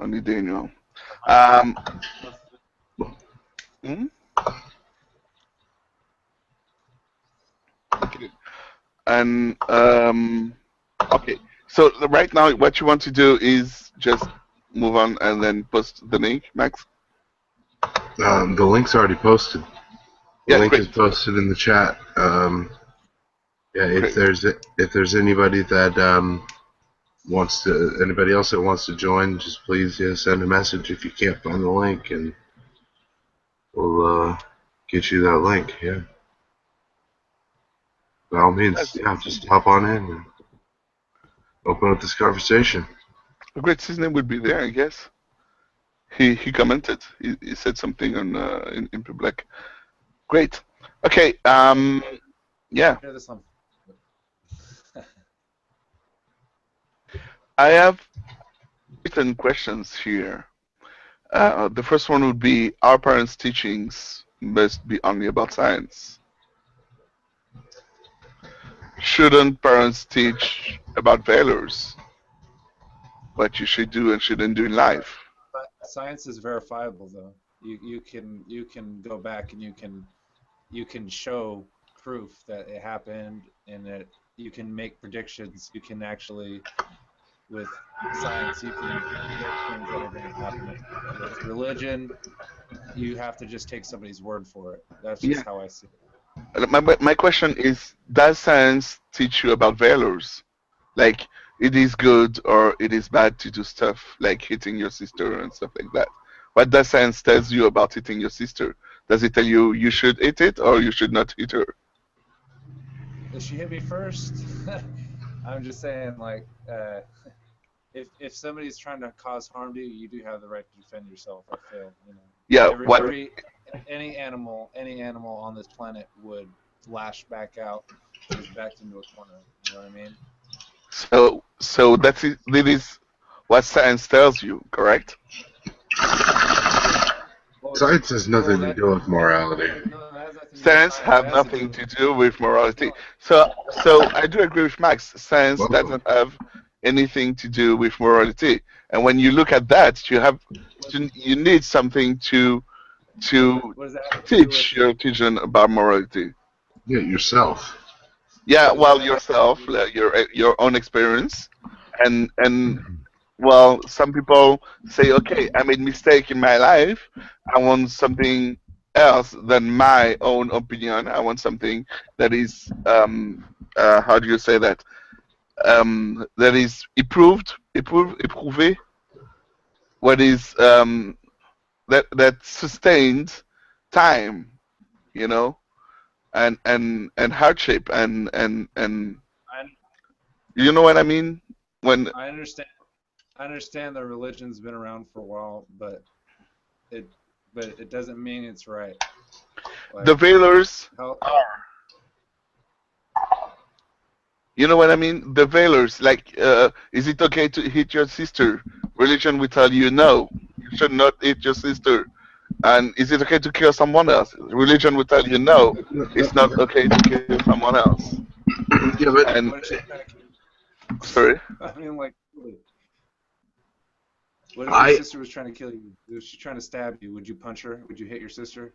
Only Daniel. Okay. And okay. So right now, what you want to do is just move on and then post the link, Max? The link's already posted. The link is posted in the chat. Yeah, if there's anybody that Anybody else that wants to join, just please send a message if you can't find the link, and we'll get you that link. Yeah, by all means, just hop on in and open up this conversation. A great Cisne would be there, I guess. He commented. He said something on in public. Great. Okay. Yeah. I have written questions here. The first one would be: our parents' teachings must be only about science. Shouldn't parents teach about values? What you should do and shouldn't do in life? Science is verifiable, though. You can go back and you can show proof that it happened, and that you can make predictions. You can actually, with science, you can predict things that are going to happen. With religion, you have to just take somebody's word for it. That's just how I see it. My question is: does science teach you about values? Like, it is good or it is bad to do stuff like hitting your sister and stuff like that. What does science tells you about hitting your sister? Does it tell you you should hit it or you should not hit her? Did she hit me first? I'm just saying, like, if somebody's trying to cause harm to you, you do have the right to defend yourself. I feel, you know. Yeah. Any animal on this planet would lash back out, is backed into a corner. You know what I mean? So that is what science tells you, correct? Science has nothing to do with morality. Science have nothing to do with morality. So I do agree with Max. Science doesn't have anything to do with morality. And when you look at that, you need something to teach your children about morality. Yeah, yourself. Yeah, well, yourself, your own experience, and well, some people say, okay, I made mistake in my life. I want something else than my own opinion. I want something that is how do you say that? That is éprouvé. What is that sustained time, you know? And hardship and you know what I mean? When I understand that religion's been around for a while, but it doesn't mean it's right. Like, the veilers are, you know what I mean? The veilers, like, is it okay to hit your sister? Religion will tell you no, you should not hit your sister. And is it okay to kill someone else? Religion will tell you no, it's not okay to kill someone else. Yeah, but and sorry. I mean, like, what if your sister was trying to kill you? If she's trying to stab you, would you punch her? Would you hit your sister?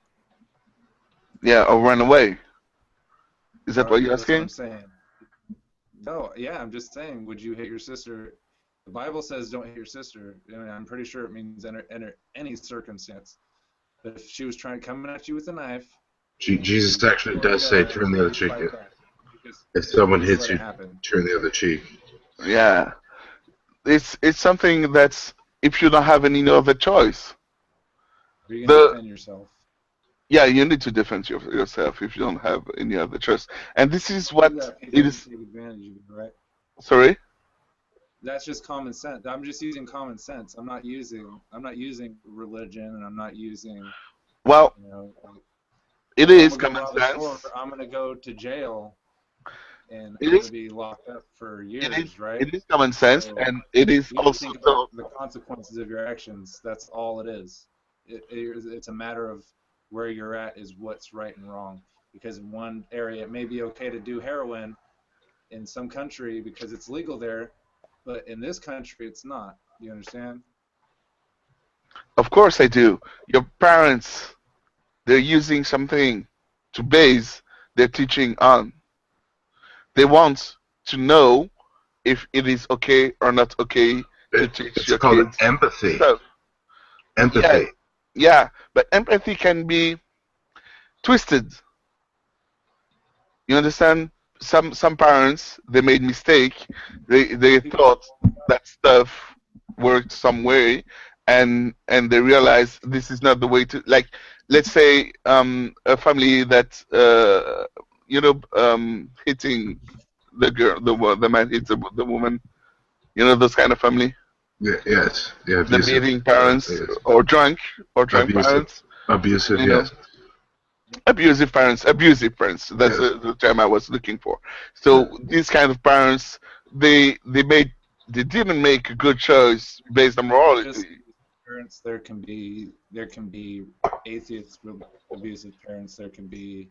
Yeah, or run away. Is that what you're asking? That's what I'm saying. No, yeah, I'm just saying, would you hit your sister? The Bible says don't hit your sister. I mean, I'm pretty sure it means under any circumstance. But if she was coming at you with a knife, Jesus actually does say turn the other cheek. If someone hits you, turn the other cheek. Yeah, it's something that's, if you don't have any other choice. You can defend yourself. Yeah, you need to defend yourself if you don't have any other choice. And this is what it is. Take advantage of it, right? Sorry? That's just common sense. I'm just using common sense. I'm not using religion, and I'm not using. Well, you know, like, it is common sense. I'm gonna go to jail, and I'm gonna be locked up for years, right? It is common sense, so, and it is also the consequences of your actions. That's all it is. It's a matter of where you're at is what's right and wrong. Because in one area it may be okay to do heroin in some country because it's legal there, but in this country it's not. You understand? Of course I do. Your parents, they're using something to base their teaching on. They want to know if it is okay or not okay to teach your kids. It's called empathy. So, empathy. Yeah, but empathy can be twisted. You understand? some parents, they made mistake. They thought that stuff worked some way, and they realized this is not the way to, like, let's say a family that hitting the girl, the man hits the woman, those kind of family, Yeah, yes, yeah, the abusive. beating parents, Yes. or drunk Abusive, parents, abusive. you know Yes, abusive parents. That's yes, the term I was looking for. So these kind of parents, they didn't make a good choice based on Just morality. parents, there can be atheist abusive parents. There can be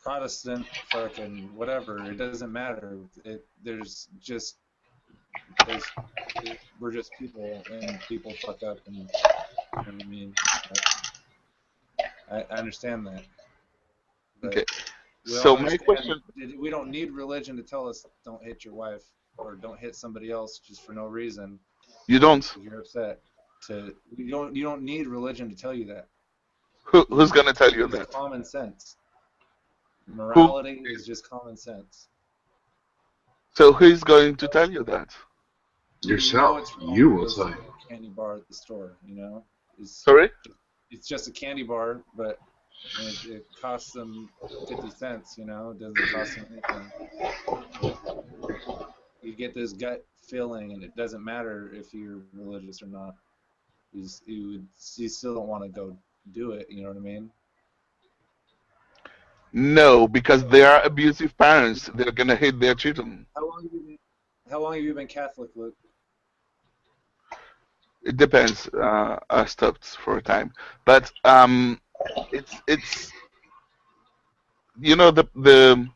Protestant fucking whatever. It doesn't matter. There's we're just people, and people fuck up, and you know what I mean. I understand that, Okay. but we all So my understand question, we don't need religion to tell us don't hit your wife or don't hit somebody else just for no reason you because don't. you're upset. You don't need religion to tell you that. Who's gonna tell you It's that? common sense. Who? Morality is just common sense. So who's going to tell you that? You know yourself. it's wrong You will because say. of a candy bar at the store. It's Sorry. it's just a candy bar, but it costs them 50 cents. It doesn't cost them anything. But you get this gut feeling, and it doesn't matter if you're religious or not. You still don't want to go do it. You know what I mean? No, because they are abusive parents. They're gonna hate their children. How long have you been, how long have you been Catholic, Luke? It depends. I stopped for a time, but it's the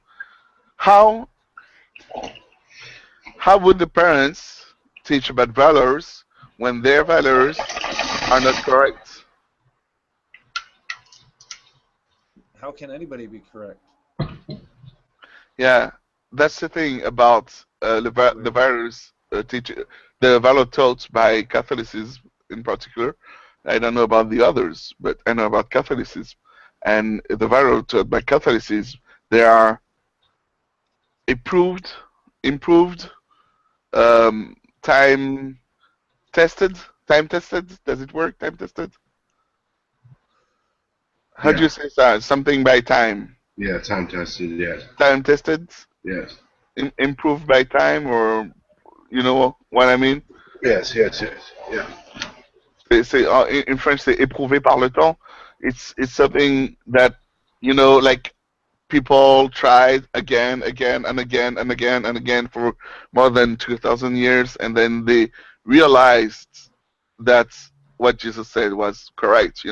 how how would the parents teach about values when their values are not correct? How can anybody be correct? Yeah, that's the thing about the values the value taught by Catholicism in particular. I don't know about the others, but I know about Catholicism, and the value taught by Catholicism, they are improved, improved, um, time tested, time tested. Does it work? Time tested? How do Yeah, you say that? Something by time. yeah, time tested. Yes, Time tested, yes, improved by time, or you know what I mean? yes, yes, yes. Yeah. In French, c'est éprouvé par le temps. It's something that like people tried again, again, and again, and again, and again for more than 2,000 years, and then they realized that what Jesus said was correct,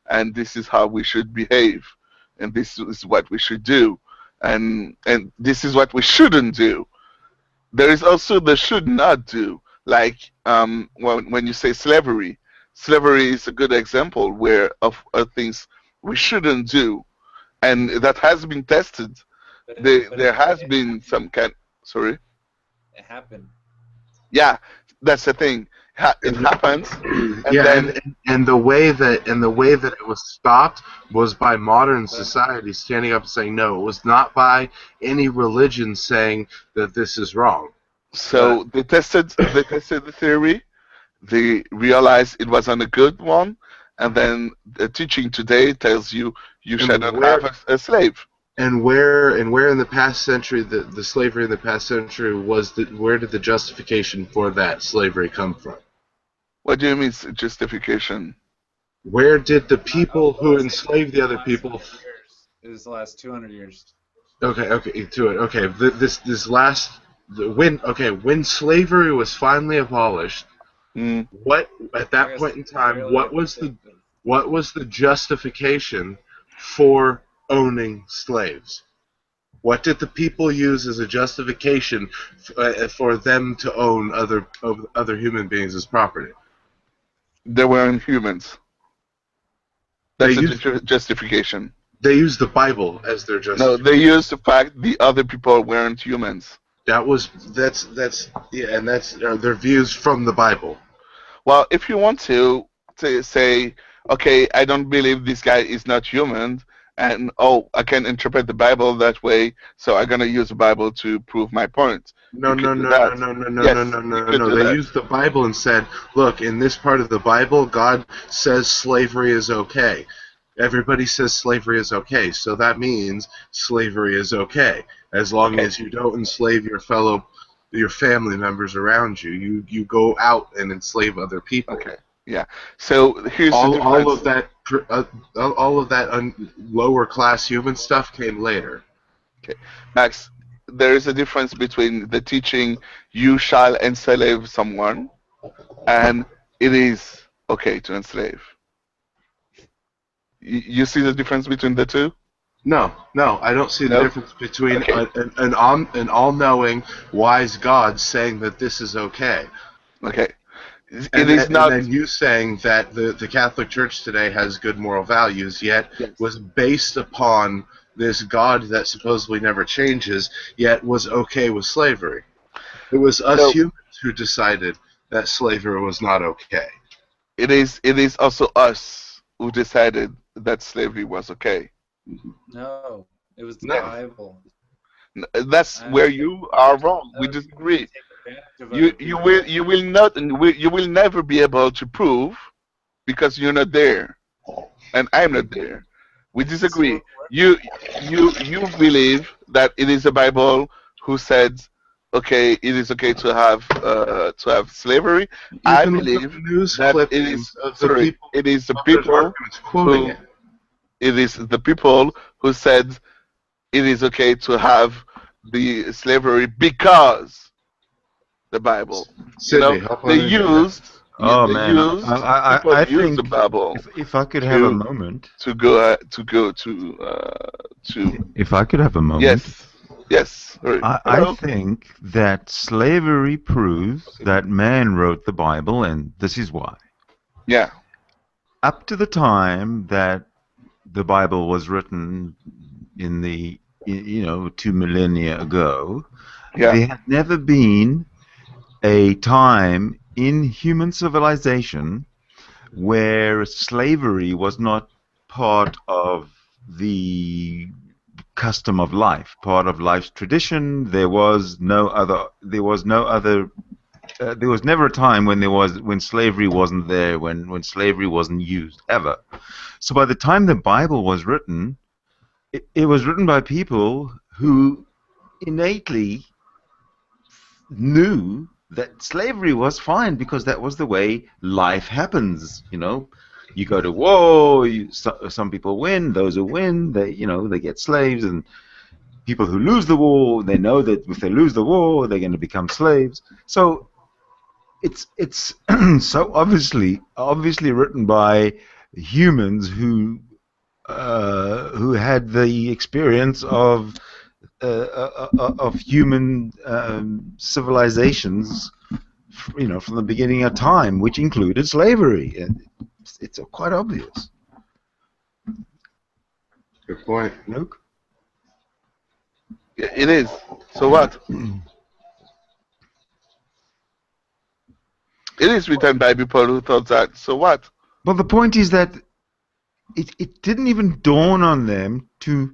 and this is how we should behave, and this is what we should do, and this is what we shouldn't do. There is also the should not do, like when you say slavery. Slavery is a good example where of things we shouldn't do, and that has been tested. But it, There, but there it, has it been happened. some kind. Sorry. It happened. Yeah, that's the thing. It And happens, and yeah, then and the way that it was stopped was by modern But society standing up and saying no. It was not by any religion saying that this is wrong. But so they tested the theory. They realized it wasn't a good one, and then the teaching today tells you you and shouldn't have where a slave. and where in the past century the slavery in the past century where did the justification for that slavery come from? What do you mean justification? Where did the I people who want to say enslaved the within the other last people? 100 years. It was the last 200 years. Okay, to it. Okay, this last when slavery was finally abolished, Mm. what at I that guess point in time, barely abolished. what was the justification for owning slaves? What did the people use as a justification for them to own other human beings as property? They weren't humans. They That's a used justification. they used the Bible as their No, they justification. used the fact the other people weren't humans. That's yeah, and that's their views from the Bible. Well, if you want to say, okay, I don't believe this guy is not human, and oh, I can interpret the Bible that way, so I'm gonna use the Bible to prove my point. No, You could no, do no, no, that. no, no, no, no, Yes, no, you no, could no. do They that. used the Bible and said, look, in this part of the Bible, God says slavery is okay. Everybody says slavery is okay, so that means slavery is okay as long Okay, as you don't enslave your family members around you. You go out and enslave other people. okay, yeah. So here's the All of difference. that, all of that lower class human stuff came later. Okay, Max, there is a difference between the teaching "you shall enslave someone" and "it is okay to enslave." You see the difference between the two? No, no, I don't see the No. difference between Okay. an all-knowing, wise God saying that this is okay, Okay. It is and not. then you saying that the Catholic Church today has good moral values, yet Yes. was based upon this God that supposedly never changes, yet was okay with slavery. It was us So humans who decided that slavery was not okay. it is. It is also us who decided that slavery was okay. No, it was the No, Bible. That's I where don't think you are wrong. We other people can disagree. take advantage of You other you will people. you will not you will never be able to prove because you're not there and I'm not there. We So disagree. You believe that it is the Bible who said, okay, it is okay to have slavery. you I can look up believe news that it is clippings of the sorry, people it is the of those people arguments quoting who it. it is the people who said it is okay to have the slavery because the Bible. You know, Sydney, hop they on in here. used Oh they man, used people I used the think Bible if I could have a to moment, go to if I could have a moment, yes, yes, sorry. I Hello. think that slavery proves that man wrote the Bible, and this is why. Yeah, Up to the time that the Bible was written in the 2 millennia ago, yeah, there had never been a time in human civilization where slavery was not part of the custom of life, part of life's tradition. There was no other. There was no other. There was never a time when slavery wasn't there, when slavery wasn't used ever. So by the time the Bible was written, it was written by people who innately knew that slavery was fine because that was the way life happens. You go to war. Some people win. Those who win, they get slaves, and people who lose the war, they know that if they lose the war, they're going to become slaves. So it's so obviously written by humans who had the experience of human civilizations, from the beginning of time, which included slavery. And it's quite obvious. Good point. Luke? it is. So what? It is written by people who thought that. So what? Well, the point is that it didn't even dawn on them to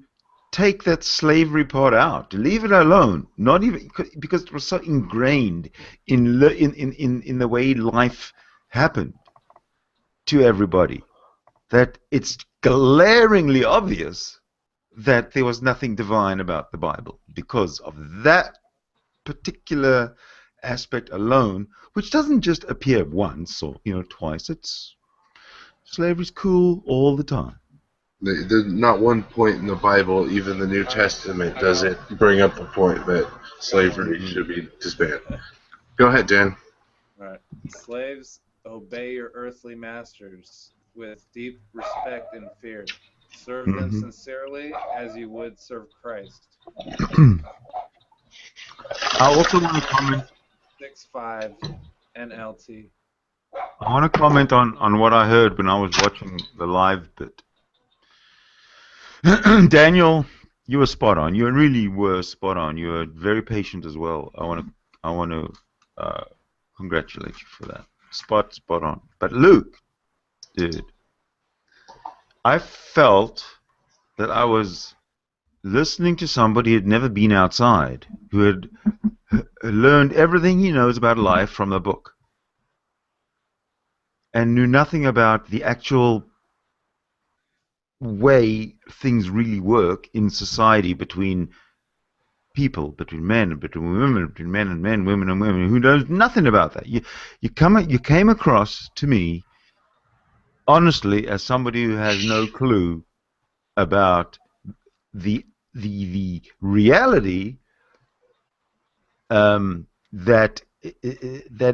take that slavery part out, to leave it alone. Not even because it was so ingrained in the way life happened to everybody that it's glaringly obvious that there was nothing divine about the Bible because of that particular aspect alone, which doesn't just appear once or twice. It's slavery's cool all the time. There's not one point in the Bible, even the New Testament, does it bring up the point that slavery should be disbanded. Go ahead, Dan. All right. Slaves, obey your earthly masters with deep respect and fear. Serve them sincerely as you would serve Christ. I also want to comment. 6:5 NLT. I want to comment on what I heard when I was watching the live bit. Daniel, you were spot on. You really were spot on. You were very patient as well. I want to congratulate you for that. Spot on. But Luke, dude, I felt that I was listening to somebody who had never been outside, who had learned everything he knows about life from a book, and knew nothing about the actual way things really work in society between people, between men and between women, between men and men, women and women, who knows nothing about that. You came across to me, honestly, as somebody who has no clue about the reality that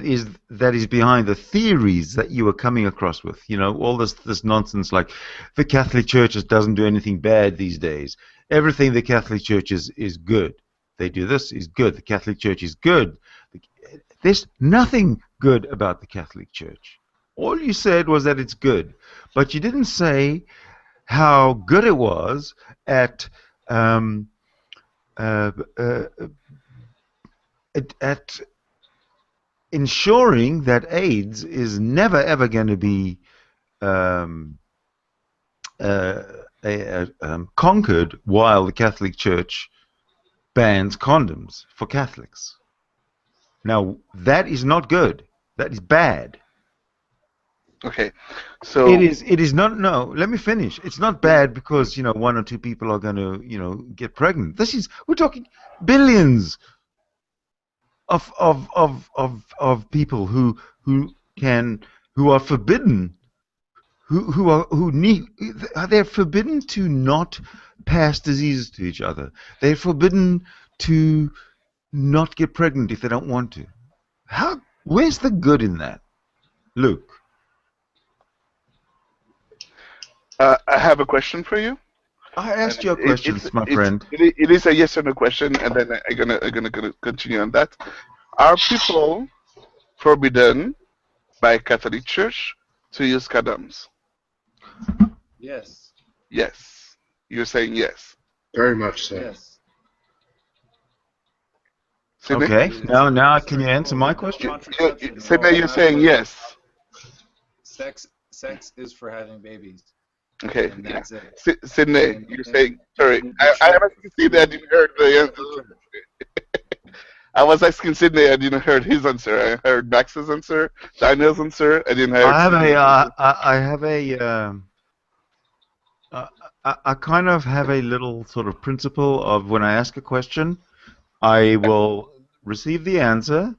is behind the theories that you are coming across with. You know, all this nonsense like the Catholic Church doesn't do anything bad these days. Everything the Catholic Church is good. They do this is good. The Catholic Church is good. There's nothing good about the Catholic Church. All you said was that it's good, but you didn't say how good it was at at ensuring that AIDS is never ever going to be conquered while the Catholic Church bans condoms for Catholics. Now, that is not good. That is bad. Okay, so It is not. No, let me finish. It's not bad because, you know, one or two people are going to, you know, get pregnant. We're talking billions of people who are forbidden, they're forbidden to not pass diseases to each other. They're forbidden to not get pregnant if they don't want to. Where's the good in that, Luke? I have a question for you. I asked you a question, my friend. It is a yes or no question, and then I'm gonna continue on that. Are people forbidden by Catholic Church to use condoms? Yes. Yes. You're saying yes. Very much so. Yes. Sydney? Okay. Now, can you answer my question? Sydney, you're saying yes. Sex is for having babies. Okay. And Yeah. that's it. Sydney, you're saying. Sorry, I was asking Sydney. I didn't hear the answer. I was asking Sydney. I didn't hear his answer. I heard Max's answer, Daniel's answer. I didn't hear. I kind of have a little sort of principle of when I ask a question, I will receive the answer,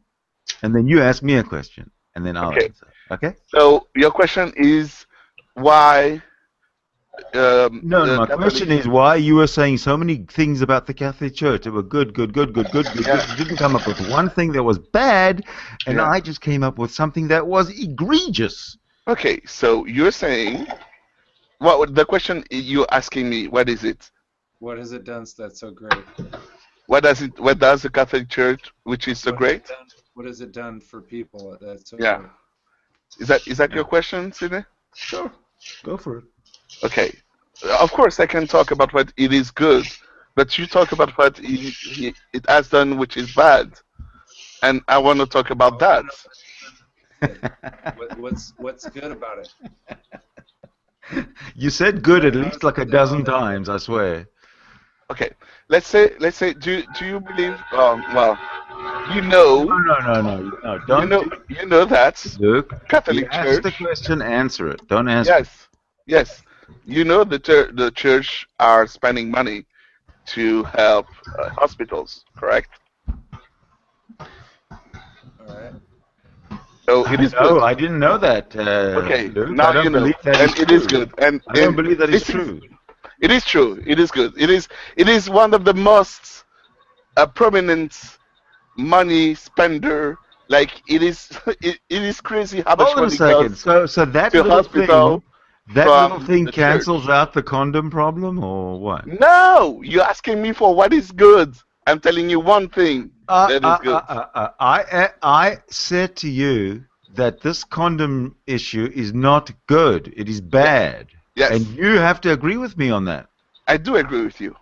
and then you ask me a question, and then I'll answer. Okay? So your question is why? No, my question is why you were saying so many things about the Catholic Church that were good. You didn't come up with one thing that was bad, and I just came up with something that was egregious. Okay, so you're saying, what the question you're asking me? What is it? What has it done that's so great? What does the Catholic Church, which is so great? What has it done for people that's so great? Is that your question, Sydney? Sure, go for it. Okay, of course I can talk about what it is good, but you talk about what it has done, which is bad, and I want to talk about that. What's good about it? You said good at least like a dozen times, I swear. Okay, let's say, do you believe? Well, you know. No, don't. You know that. Luke, Catholic you Church. Ask the question, answer it. Don't answer. Yes. You know the church are spending money to help hospitals, correct? All right. So it is good. I didn't know that. Okay, Luke, now I don't you know, believe that and is it true. is good. And I don't believe that is true. It is true. It is good. It is one of the most prominent money spender. Like it is crazy how much Hold on a money second. goes So that to little hospital. little thing the cancels church. out the condom problem, or what? No, you're asking me for what is good. I'm telling you one thing that is good. I said to you that this condom issue is not good. It is bad. Yes. And you have to agree with me on that. I do agree with you.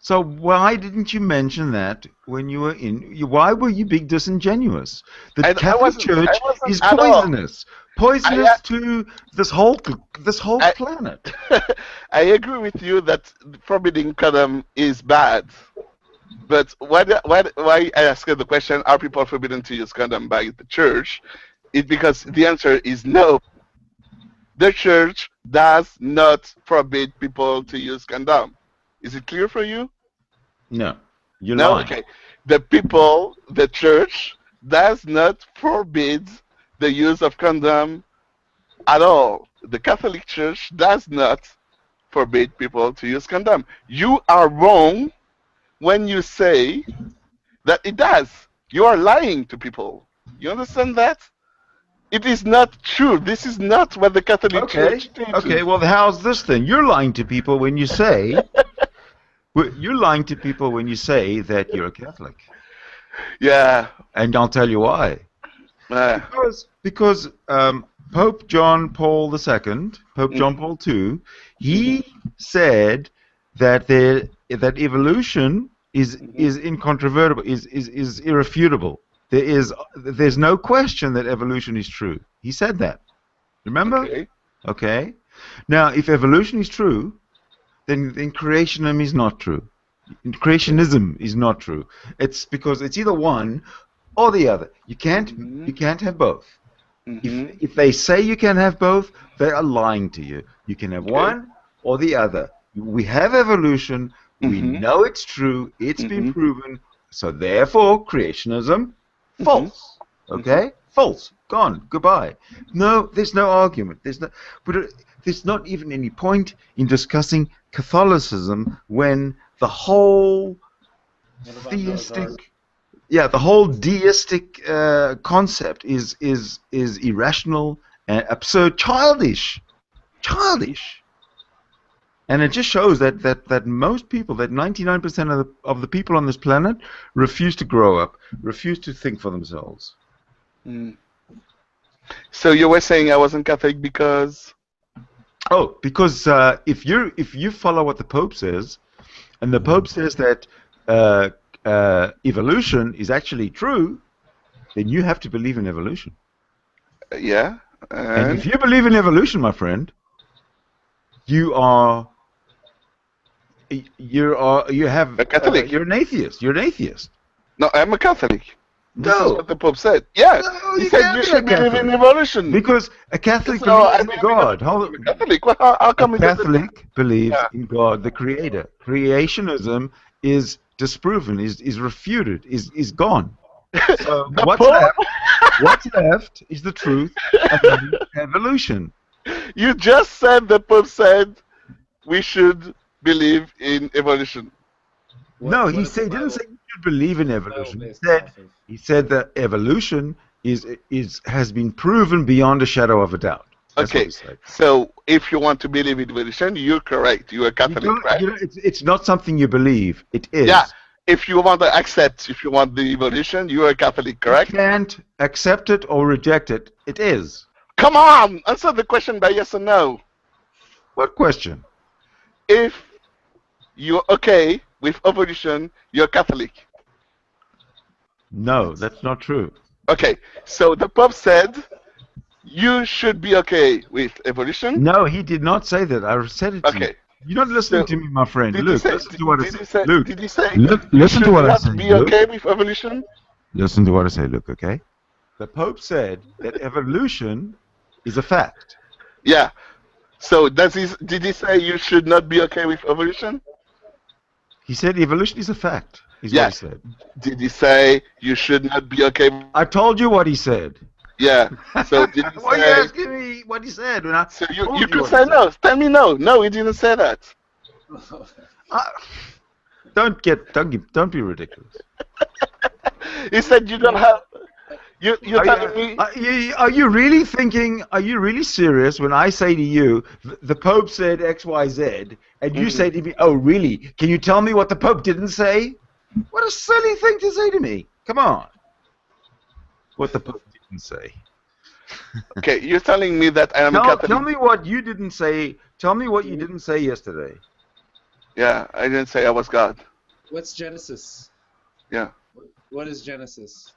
So why didn't you mention that when you were in? Why were you being disingenuous? The I Catholic wasn't. I Church wasn't is at all. poisonous to this whole I, planet. I agree with you that forbidding condom is bad. But why I ask the question, are people forbidden to use condom by the church? It's because the answer is no. The church does not forbid people to use condom. Is it clear for you? No, you're No? lying. Okay. The church does not forbid the use of condom at all. The Catholic Church does not forbid people to use condom. You are wrong when you say that it does. You are lying to people. You understand that? It is not true. This is not what the Catholic Okay. Church teaches. Okay. Well, how's this then? You're lying to people when you say you're lying to people when you say that you're a Catholic, Yeah. and I'll tell you why. Uh, Because Pope John Paul II, Pope John Paul II, he said that that evolution is incontrovertible, is irrefutable. There's no question that evolution is true. He said that. Remember? okay. Okay. Now, if evolution is true, then creationism is not true. Creationism is not true. It's because it's either one or the other. You can't have both. If they say you can have both, they are lying to you. You can have one or the other. We have evolution. We know it's true. It's been proven. So therefore, creationism, false. Okay? False. Gone. Goodbye. No, there's no argument. There's not even any point in discussing Catholicism when the whole theistic, the whole deistic concept is irrational and absurd, childish, and it just shows that most people, that 99% of the people on this planet, refuse to grow up, refuse to think for themselves. So you were saying I wasn't Catholic because? Oh, because if you follow what the Pope says, and the Pope says that evolution is actually true, then you have to believe in evolution. Yeah. And if you believe in evolution, my friend, you have a Catholic. You're an atheist. You're an atheist. No, I'm a Catholic. This is No. what the Pope said. Yeah. No, He you said can't you be a should believe in Catholic. evolution. Because a Catholic So I believes in believe God. I'm a Catholic. Well, how come A it doesn't? Catholic believes in God, the Creator. Creationism is disproven, is refuted, is gone. So The what's Pope? left is the truth and evolution. You just said the Pope said we should believe in evolution. No, he didn't say you should believe in evolution. He said that evolution has been proven beyond a shadow of a doubt. That's what Okay, he said. so if you want to believe in evolution, you're correct. You're a Catholic, right? It's not something you believe. It is. Yeah. If you want to accept, if you want the evolution, you're a Catholic, correct? You can't accept it or reject it. It is. Come on! Answer the question by yes or no. What question? If you're okay with evolution, you're Catholic. No, that's not true. Okay, so the Pope said you should be okay with evolution. No, he did not say that. I said it to you. Okay. You're not listening So, to me, my friend. Did Luke, he say, listen to what I did he say. say, Luke, did he say listen to what I not say. be Luke. okay with evolution? Listen to what I say, Luke, okay? The Pope said that evolution is a fact. Yeah. So did he say you should not be okay with evolution? He said evolution is a fact, is Yeah. what he said. Did he say you should not be okay? I told you what he said. Yeah. So did he Why are you say? asking me what he said? When I So told you could what say he said? no. Tell me no. No, he didn't say that. Don't be ridiculous. He said you don't have. You're telling me. Are you really thinking? Are you really serious when I say to you, the Pope said X, Y, Z, and you say to me, "Oh, really? Can you tell me what the Pope didn't say?" What a silly thing to say to me! Come on. What the Pope didn't say. Okay, you're telling me that I am a Catholic. Tell me what you didn't say. Tell me what you didn't say yesterday. Yeah, I didn't say I was God. What's Genesis? Yeah. What is Genesis?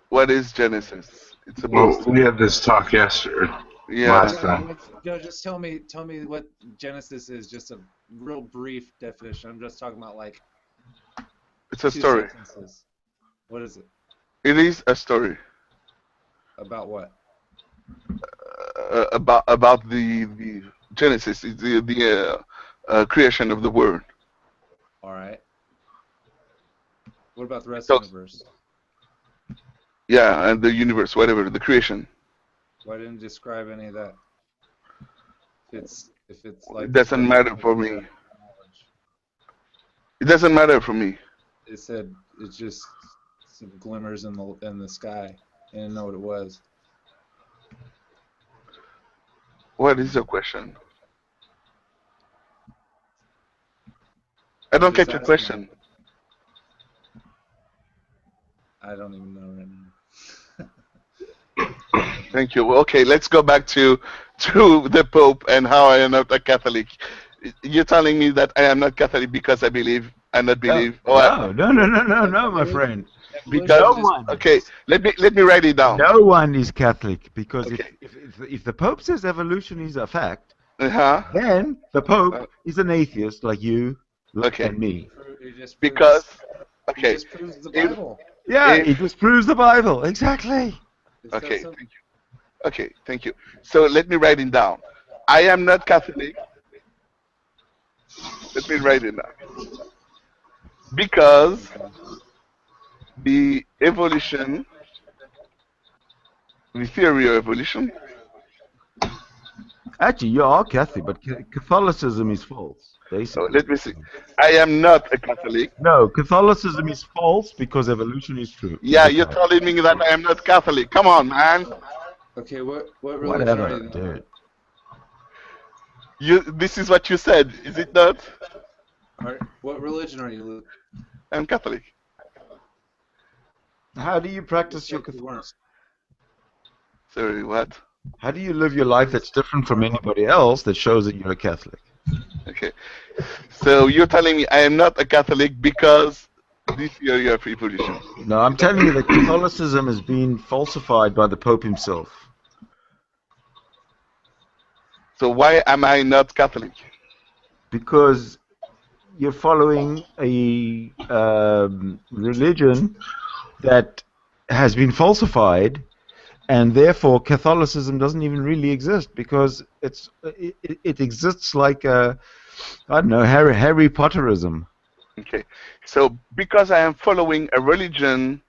What is Genesis? It's a book. Well, we had this talk yesterday, Yeah. last time. No, just tell me what Genesis is. Just a real brief definition. I'm just talking about like It's a 2 story. sentences. What is it? It is a story About what? about the Genesis, the creation of the world. All right. What about the rest So of the universe? yeah, and the universe, whatever, the creation. Why didn't you describe any of that? If it's like It doesn't matter for me. knowledge. It doesn't matter for me. It said it's just some glimmers in the sky. I didn't know what it was. What is your question? I don't Just get your asking. question. I don't even know right now. Thank you. Okay, let's go back to the Pope and how I am not a Catholic. You're telling me that I am not Catholic because I not believe. No, my friend. Because No one. okay, let me write it down. No one is Catholic because Okay. if the Pope says evolution is a fact, Uh-huh. then the Pope is an atheist like you Okay. and me. It just proves, Because it okay, just proves the if- Bible. Yeah, If- it disproves the Bible. Exactly. It's that okay, simple. thank you. Okay, thank you. So let me write it down. I am not Catholic. Let me write it down. Because the evolution, the theory of evolution, Actually, you are Catholic, but Catholicism is false. so Basically. let me see. I am not a Catholic. No, Catholicism is false because evolution is true. Yeah, Is a you're fact. telling me that I am not Catholic. Come on, man. Okay, what religion are Whatever, you then? dude. This is what you said, is it not? What religion are you, Luke? I'm Catholic. How do you practice your You weren't. Catholicism? Sorry, what? How do you live your life that's different from anybody else that shows that you're a Catholic? Okay. So you're telling me I am not a Catholic because this theory of evolution. No, I'm telling you that Catholicism has been falsified by the Pope himself. So why am I not Catholic? Because you're following a religion that has been falsified, and therefore Catholicism doesn't even really exist because it exists like I don't know, Harry Potterism. Okay. So because I am following a religion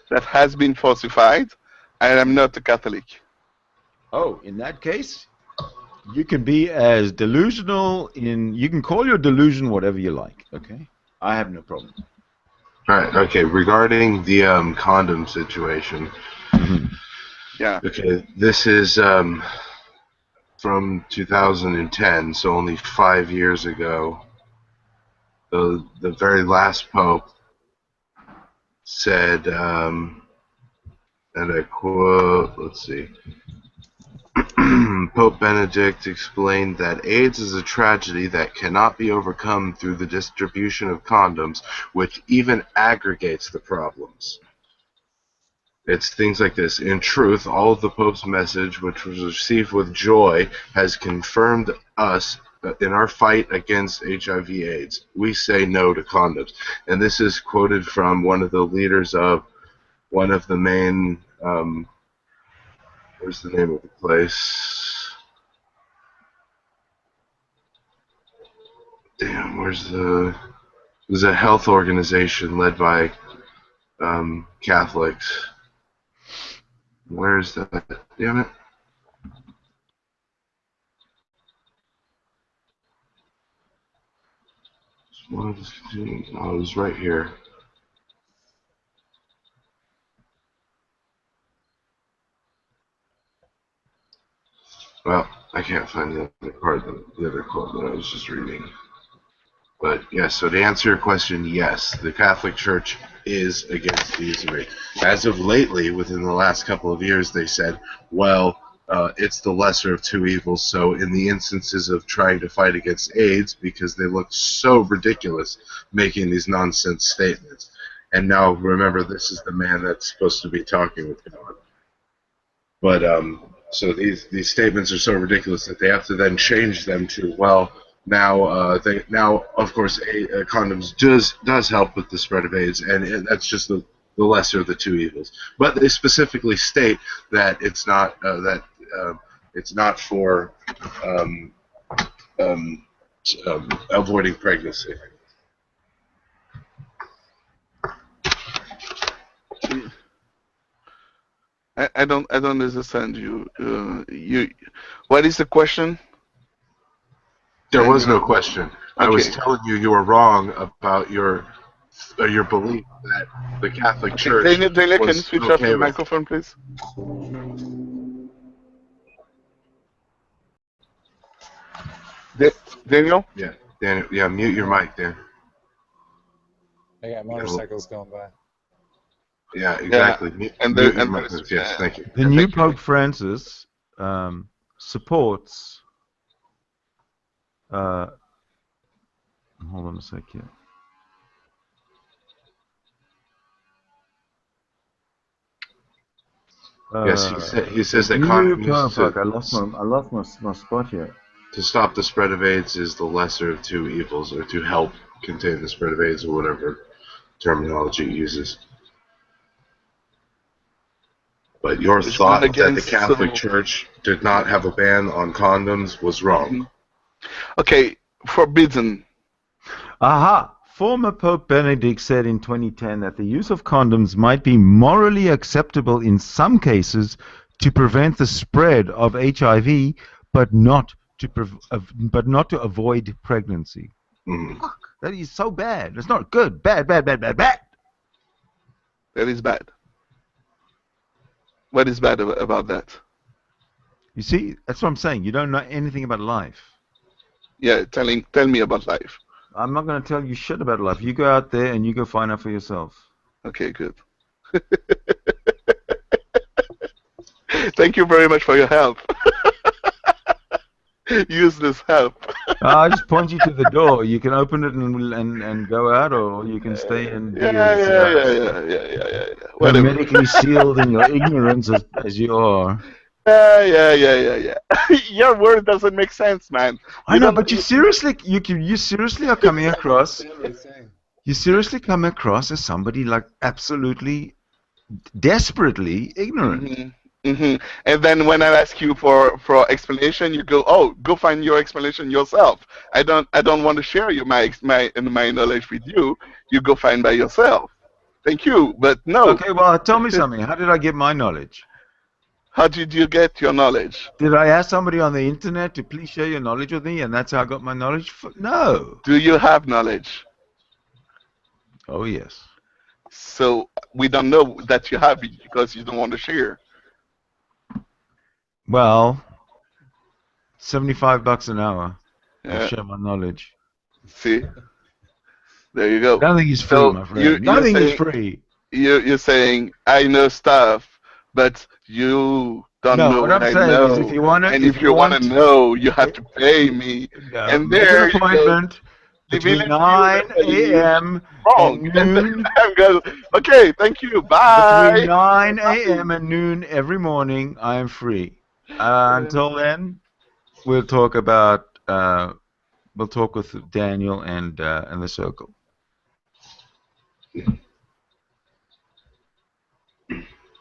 that has been falsified, I am not a Catholic. Oh, in that case, you can be as delusional you can call your delusion whatever you like, okay? I have no problem. All right. Okay. Regarding the condom situation. Yeah. Okay. This is from 2010, so only 5 years ago. The very last Pope said, and I quote, let's see, Pope Benedict explained that AIDS is a tragedy that cannot be overcome through the distribution of condoms, which even aggregates the problems. It's things like this. In truth, all of the Pope's message, which was received with joy, has confirmed us in our fight against HIV/AIDS. We say no to condoms. And this is quoted from one of the leaders of one of the main, where's the name of the place? Damn, it was a health organization led by Catholics. Where's that? Damn it. Oh, it was right here. Well, I can't find the other part of the other quote that I was just reading. But yes, so to answer your question, yes, the Catholic Church is against thievery. As of lately, within the last couple of years, they said, well, it's the lesser of two evils. So in the instances of trying to fight against AIDS, because they look so ridiculous making these nonsense statements. And now remember, this is the man that's supposed to be talking with God. But so these statements are so ridiculous that they have to then change them to, well, now of course condoms does help with the spread of AIDS, and that's just the lesser of the two evils. But they specifically state that it's not it's not for avoiding pregnancy. I don't understand you. What is the question? There was no question. Okay. I was telling you were wrong about your belief that the Catholic Church Daniel, can you was switch okay off the with. microphone, please? Daniel? Yeah, Dan. Yeah, mute your mic, Dan. I got motorcycles going by. Yeah, exactly. And Mute your mic. Yes, thank you. The new Pope Francis supports. Hold on a sec here. Yes, he says that I lost my spot here. to stop the spread of AIDS is the lesser of two evils, or to help contain the spread of AIDS, or whatever terminology he uses. But your thought that the Catholic Church did not have a ban on condoms was wrong. Okay, forbidden. Aha! Former Pope Benedict said in 2010 that the use of condoms might be morally acceptable in some cases to prevent the spread of HIV, but not to avoid pregnancy. Fuck, that is so bad. It's not good. Bad, bad, bad, bad, bad. That is bad. What is bad about that? You see, that's what I'm saying. You don't know anything about life. Yeah, tell me about life. I'm not going to tell you shit about life. You go out there and you go find out for yourself. Okay, good. Thank you very much for your help. Useless help. I just point you to the door. You can open it and go out, or you can stay and be yeah. hermetically sealed in your ignorance as you are. Yeah. Your word doesn't make sense, man. I know, but you seriously are coming across. You seriously come across as somebody like absolutely, desperately ignorant. And then when I ask you for explanation, you go, "Oh, go find your explanation yourself. I don't want to share my knowledge with you. You go find by yourself." Thank you, but no. Okay, well, tell me something. How did I get my knowledge? How did you get your knowledge? Did I ask somebody on the internet to please share your knowledge with me, and that's how I got my knowledge? No. Do you have knowledge? Oh yes. So we don't know that you have it because you don't want to share. Well, $75 an hour. I'll share my knowledge. See, there you go. I don't think he's free, my friend. I don't think he's free. You're saying I know stuff, but you don't know what I'm saying know. Is if you want to, and if you want to know, you have to pay me. No, and there an appointment between 9 a.m. and noon. Okay, thank you. Bye. Between 9 a.m. and noon every morning, I am free. Until then, we'll talk about with Daniel and the circle.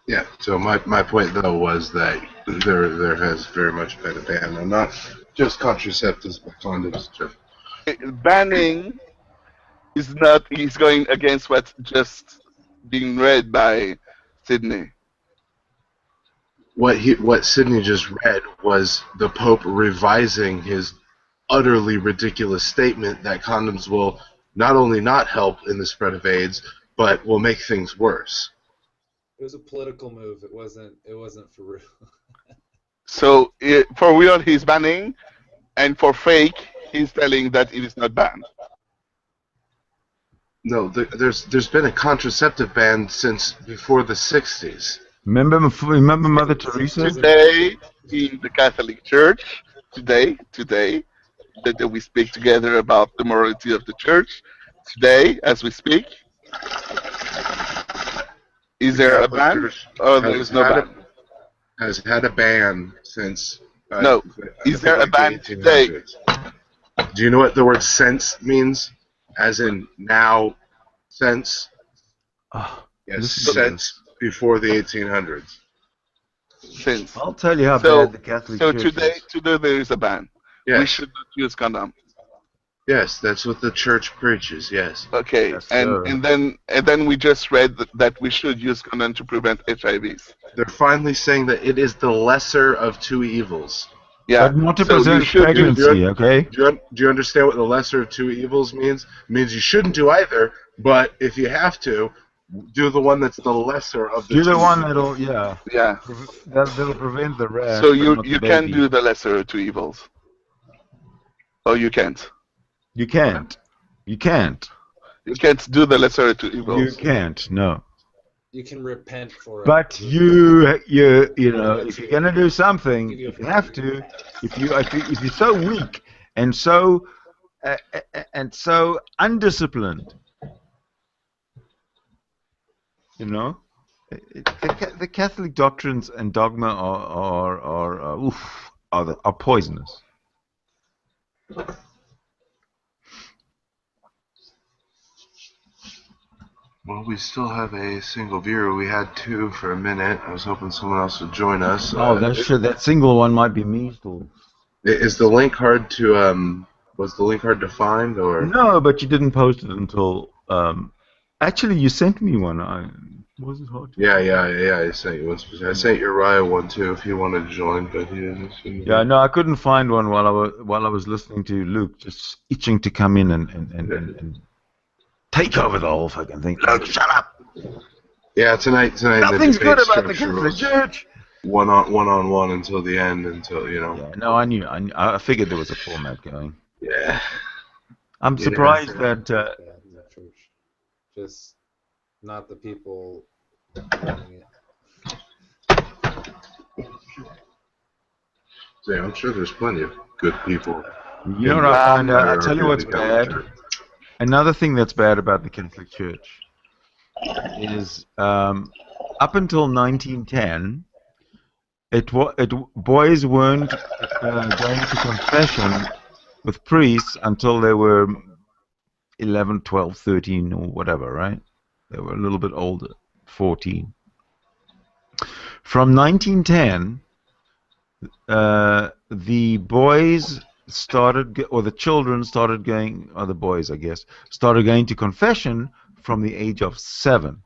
Yeah. So my point though was that there has very much been a ban on not just contraceptives but condoms. Banning is not. He's going against what's just being read by Sydney. What Sydney just read was the Pope revising his utterly ridiculous statement that condoms will not only not help in the spread of AIDS, but will make things worse. It was a political move. It wasn't for real. So for real, he's banning, and for fake, he's telling that it is not banned. No, there's been a contraceptive ban since before the 60s. Remember Mother Teresa? Today, in the Catholic Church, today, that we speak together about the morality of the Church. Today, as we speak, is The there a Catholic ban Church or there has is no had a ban? has had a ban since No. I Is think there a like the ban today? 1800s. Do you know what the word "since" means? As in now, since. Oh, Yes, listen to since this. before the 1800s. Since. I'll tell you how So, bad the Catholic so Church today, is. today there is a ban. We Yes, should not use condom. yes, that's what the church preaches. Yes, Okay, Yes, and sir. and then we just read that we should use condom to prevent HIVs. they're finally saying that it is the lesser of two evils. Yeah, But not to so you present should use. pregnancy, okay? Do you understand what the lesser of two evils means? It means you shouldn't do either, but if you have to, do the one that's the lesser of the Do the two one evils. Yeah, that'll prevent the so rash, but you not the you can baby. do the lesser of two evils. Oh, you can't. You can't. You can't. You can't do the lesser of two You evils. can't. No. You can repent for it. But you know, if you're gonna do something, if you have to, if you're so weak and so undisciplined, you know, the Catholic doctrines and dogma are poisonous. Well, we still have a single viewer. We had two for a minute. I was hoping someone else would join us. Oh, that single one might be me still. Is the link hard to was the link hard to find or? No, but you didn't post it until. Actually, you sent me one. Was it hard? Yeah. I sent you one. I sent Uriah one too if he wanted to join, but he didn't. Yeah, no, I couldn't find one while I was listening to Luke, just itching to come in and take over the whole fucking thing. Luke, shut up! Yeah, tonight. Nothing's the good debate about the structure Catholic was Church. one on one until the end, until you know. Yeah, no, I knew. I figured there was a format going. Yeah. I'm Yeah. surprised that. Bad in the church. Just not the people running it. So, yeah, I'm sure there's plenty of good people. You know what I find out? that I are tell you in what's the Catholic bad. Church. Another thing that's bad about the Catholic Church is up until 1910, boys weren't going to confession with priests until they were 11, 12, 13, or whatever, right? They were a little bit older, 14. From 1910, the boys started, or the children started going, or the boys, I guess, started going to confession from the age of 7.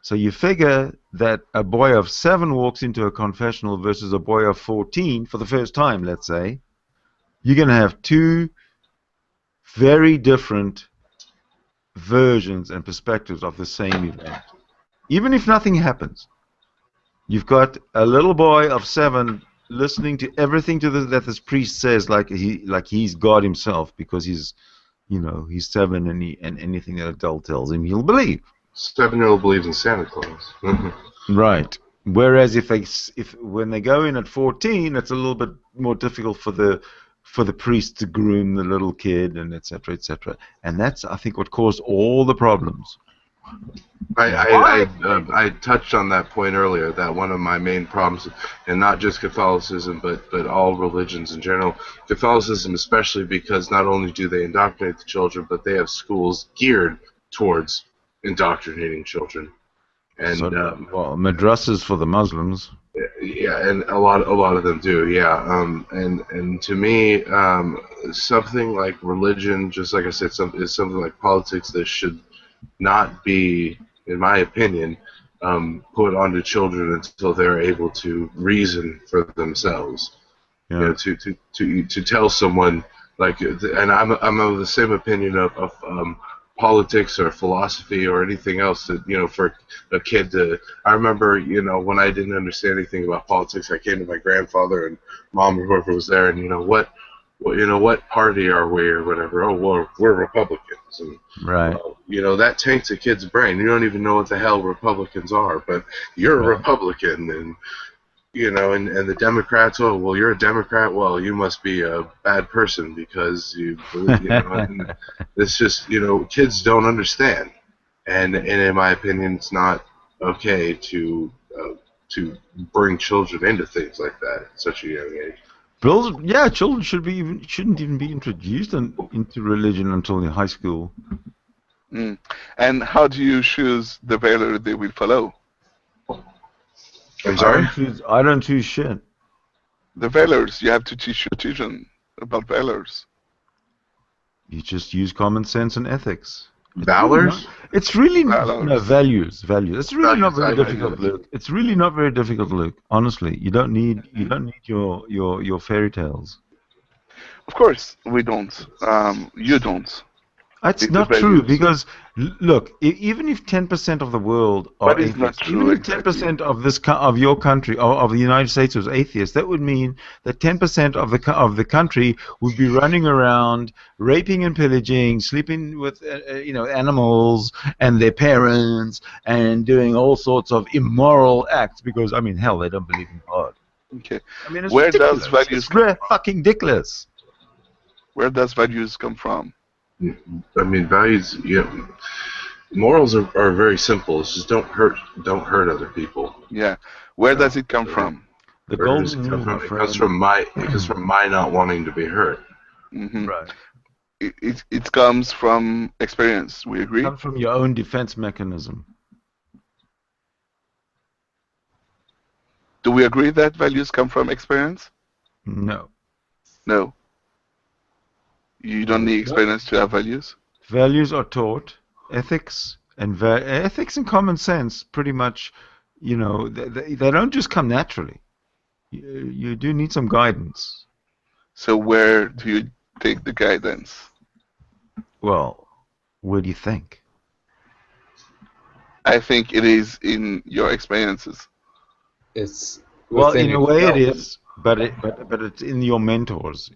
So you figure that a boy of 7 walks into a confessional versus a boy of 14 for the first time, let's say, you're going to have two very different versions and perspectives of the same event. Even if nothing happens, you've got a little boy of 7 listening to everything that this priest says, like he's God himself, because he's 7, and anything that adult tells him, he'll believe. 7-year-old believes in Santa Claus. Right. Whereas if when they go in at 14, it's a little bit more difficult for the priest to groom the little kid, and etc., etc. And that's, I think, what caused all the problems. I touched on that point earlier, that one of my main problems, and not just Catholicism, but all religions in general, Catholicism especially, because not only do they indoctrinate the children, but they have schools geared towards indoctrinating children. And madrasas for the Muslims. Yeah, and a lot of them do. Yeah, and to me, something like religion, just like I said, is something like politics that should not be, in my opinion, put onto children until they're able to reason for themselves. Yeah. To tell someone, like, and I'm of the same opinion of politics or philosophy or anything else that, for a kid to. I remember, when I didn't understand anything about politics, I came to my grandfather and mom or whoever was there, and well, what party are we or whatever? Oh, well, we're Republicans, and Right. well, that taints a kid's brain. You don't even know what the hell Republicans are, but you're a Right. Republican, and and the Democrats. Oh, well, you're a Democrat. Well, you must be a bad person because you believe. And it's just kids don't understand, and in my opinion, it's not okay to bring children into things like that at such a young age. Children shouldn't even be introduced into religion until in high school. Mm. And how do you choose the value they will follow? I'm sorry? I don't choose shit. The values, you have to teach your children about values. You just use common sense and ethics. Valors? It's really Valors. no values. It's really not very Values, difficult, Luke. It's really not very difficult, Luke. Honestly, you don't need your fairy tales. Of course, we don't. You don't. That's The not true values. because look, even if 10% of the world are But it's not atheists, true, even if exactly. 10% of your country of the United States was atheists, that would mean that 10% of the country would be running around raping and pillaging, sleeping with animals and their parents, and doing all sorts of immoral acts because I mean hell, they don't believe in God. Okay. I mean, it's Where ridiculous. does values It's come from? fucking ridiculous. Where does values come from? I mean, values. Morals are very simple. It's just don't hurt other people. Yeah. Where Yeah. does it come from? The Where does golden it come rule, from? my It friend. comes from my not wanting to be hurt. Hmm. Right. It comes from experience. We agree? Comes from your own defense mechanism. Do we agree that values come from experience? No. No. You don't need experience to have values? Values are taught. Ethics and ethics and common sense, pretty much, they don't just come naturally. You do need some guidance. So where do you take the guidance? Well, where do you think? I think it is in your experiences. It's Well, within in a way it yourself. is, but it's in your mentors.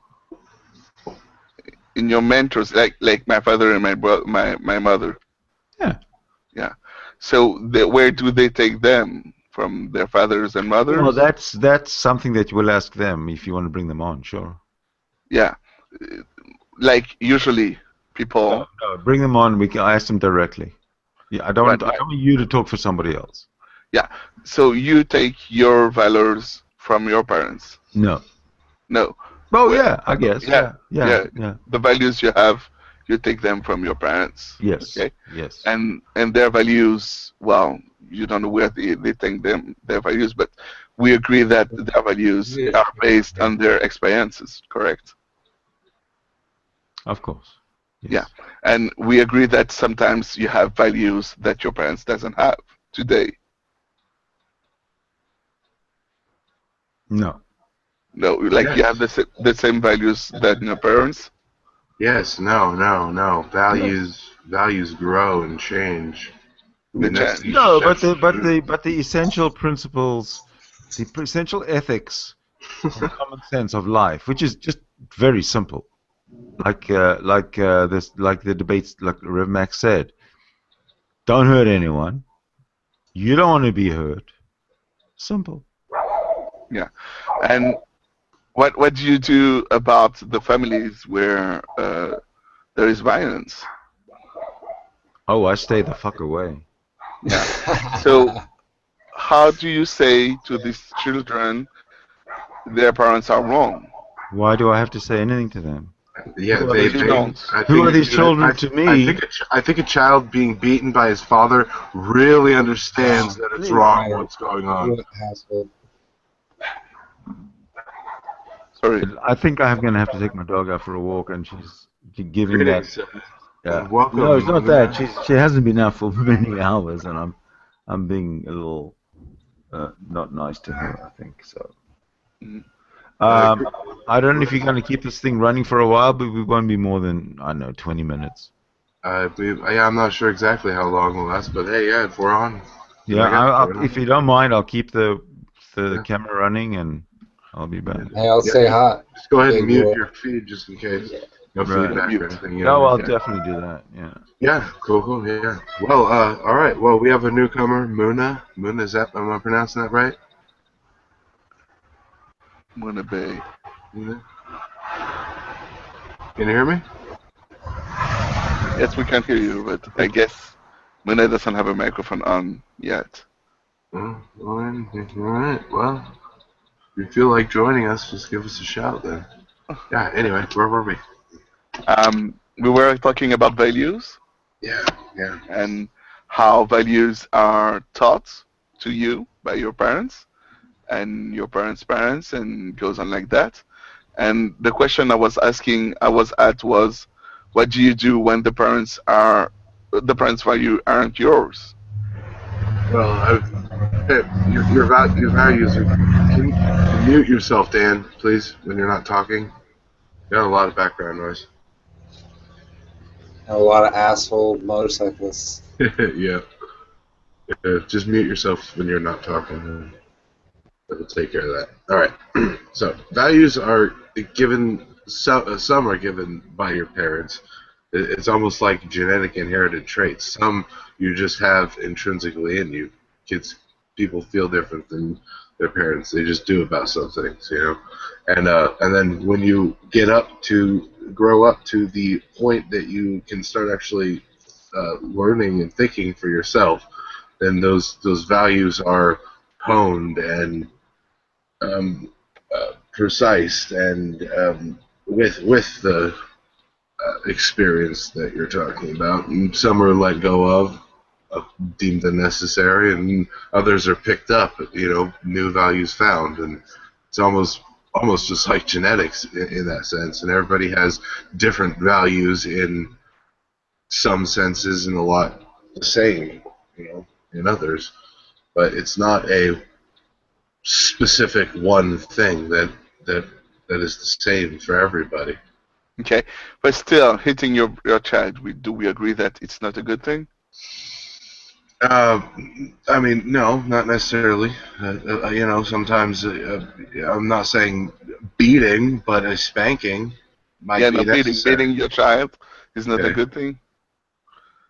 In your mentors, like my father and my mother. Yeah. Yeah. So where do they take them? From their fathers and mothers? Well, that's something that you will ask them if you want to bring them on, sure. Yeah. Like usually people. No, bring them on. I ask them directly. Yeah, I don't Right, want you to talk for somebody else. Yeah. So you take your values from your parents? No. No. Oh Well, yeah, I guess. yeah, Yeah. The values you have, you take them from your parents. Yes. Okay. Yes. And their values, well, you don't know where they take their values, but we agree that their values are based on their experiences, correct? Of course. Yes. Yeah. And we agree that sometimes you have values that your parents doesn't have today. No. No, like you have the same values that your parents. Yes. No. Values grow and change. They And that's change. No, but the essential principles, the essential ethics and common sense of life, which is just very simple, like the debates, like Rev Max said, don't hurt anyone. You don't want to be hurt. Simple. Yeah. And what do you do about the families where there is violence? Oh, I stay the fuck away. So how do you say to these children their parents are wrong? Why do I have to say anything to them? Yeah, Who are these children? Who are these children to me? I think a child being beaten by his father really understands that it's wrong what's going on. Sorry. I think I'm going to have to take my dog out for a walk, and she's giving that. Greetings. Yeah. Welcome. No, it's not that. She hasn't been out for many hours, and I'm being a little not nice to her, I think. So. I don't know if you're going to keep this thing running for a while, but we won't be more than, I don't know, 20 minutes. I'm not sure exactly how long we'll last, but hey, yeah, if we're on. Yeah, if you don't mind, I'll keep the camera running, and I'll be back. Hey, I'll say hi. Just go ahead and Big mute boy. your feed just in case. No Right. feedback Mute. or anything. No, I'll Yeah. definitely do that. Yeah. Yeah, cool, yeah. Well, all right. Well, we have a newcomer, Muna. Muna, am I pronouncing that right? Muna Bay. Muna? Can you hear me? Yes, we can hear you, but I guess Muna doesn't have a microphone on yet. All right. Well, if you feel like joining us, just give us a shout then. Yeah, anyway, where were we? We were talking about values Yeah. and how values are taught to you by your parents and your parents' parents, and goes on like that. And the question I was at was, what do you do when the parents value aren't yours? Well, your values are. Can you mute yourself, Dan, please, when you're not talking? You got a lot of background noise. A lot of asshole motorcyclists. Yeah. Just mute yourself when you're not talking. We'll take care of that. All right. So values are given. Some are given by your parents. It's almost like genetic inherited traits. Some you just have intrinsically in you. People feel different than their parents. They just do about some things, you know. And then when you grow up to the point that you can start actually learning and thinking for yourself, then those values are honed and precise and with the experience that you're talking about. And some are let go of, deemed unnecessary, and others are picked up. New values found, and it's almost just like genetics in that sense. And everybody has different values in some senses, and a lot the same, in others. But it's not a specific one thing that is the same for everybody. Okay, but still, hitting your child, do we agree that it's not a good thing? I mean, no, not necessarily. Sometimes I'm not saying beating, but a spanking might be No, necessary. beating your child is not a Okay. good thing.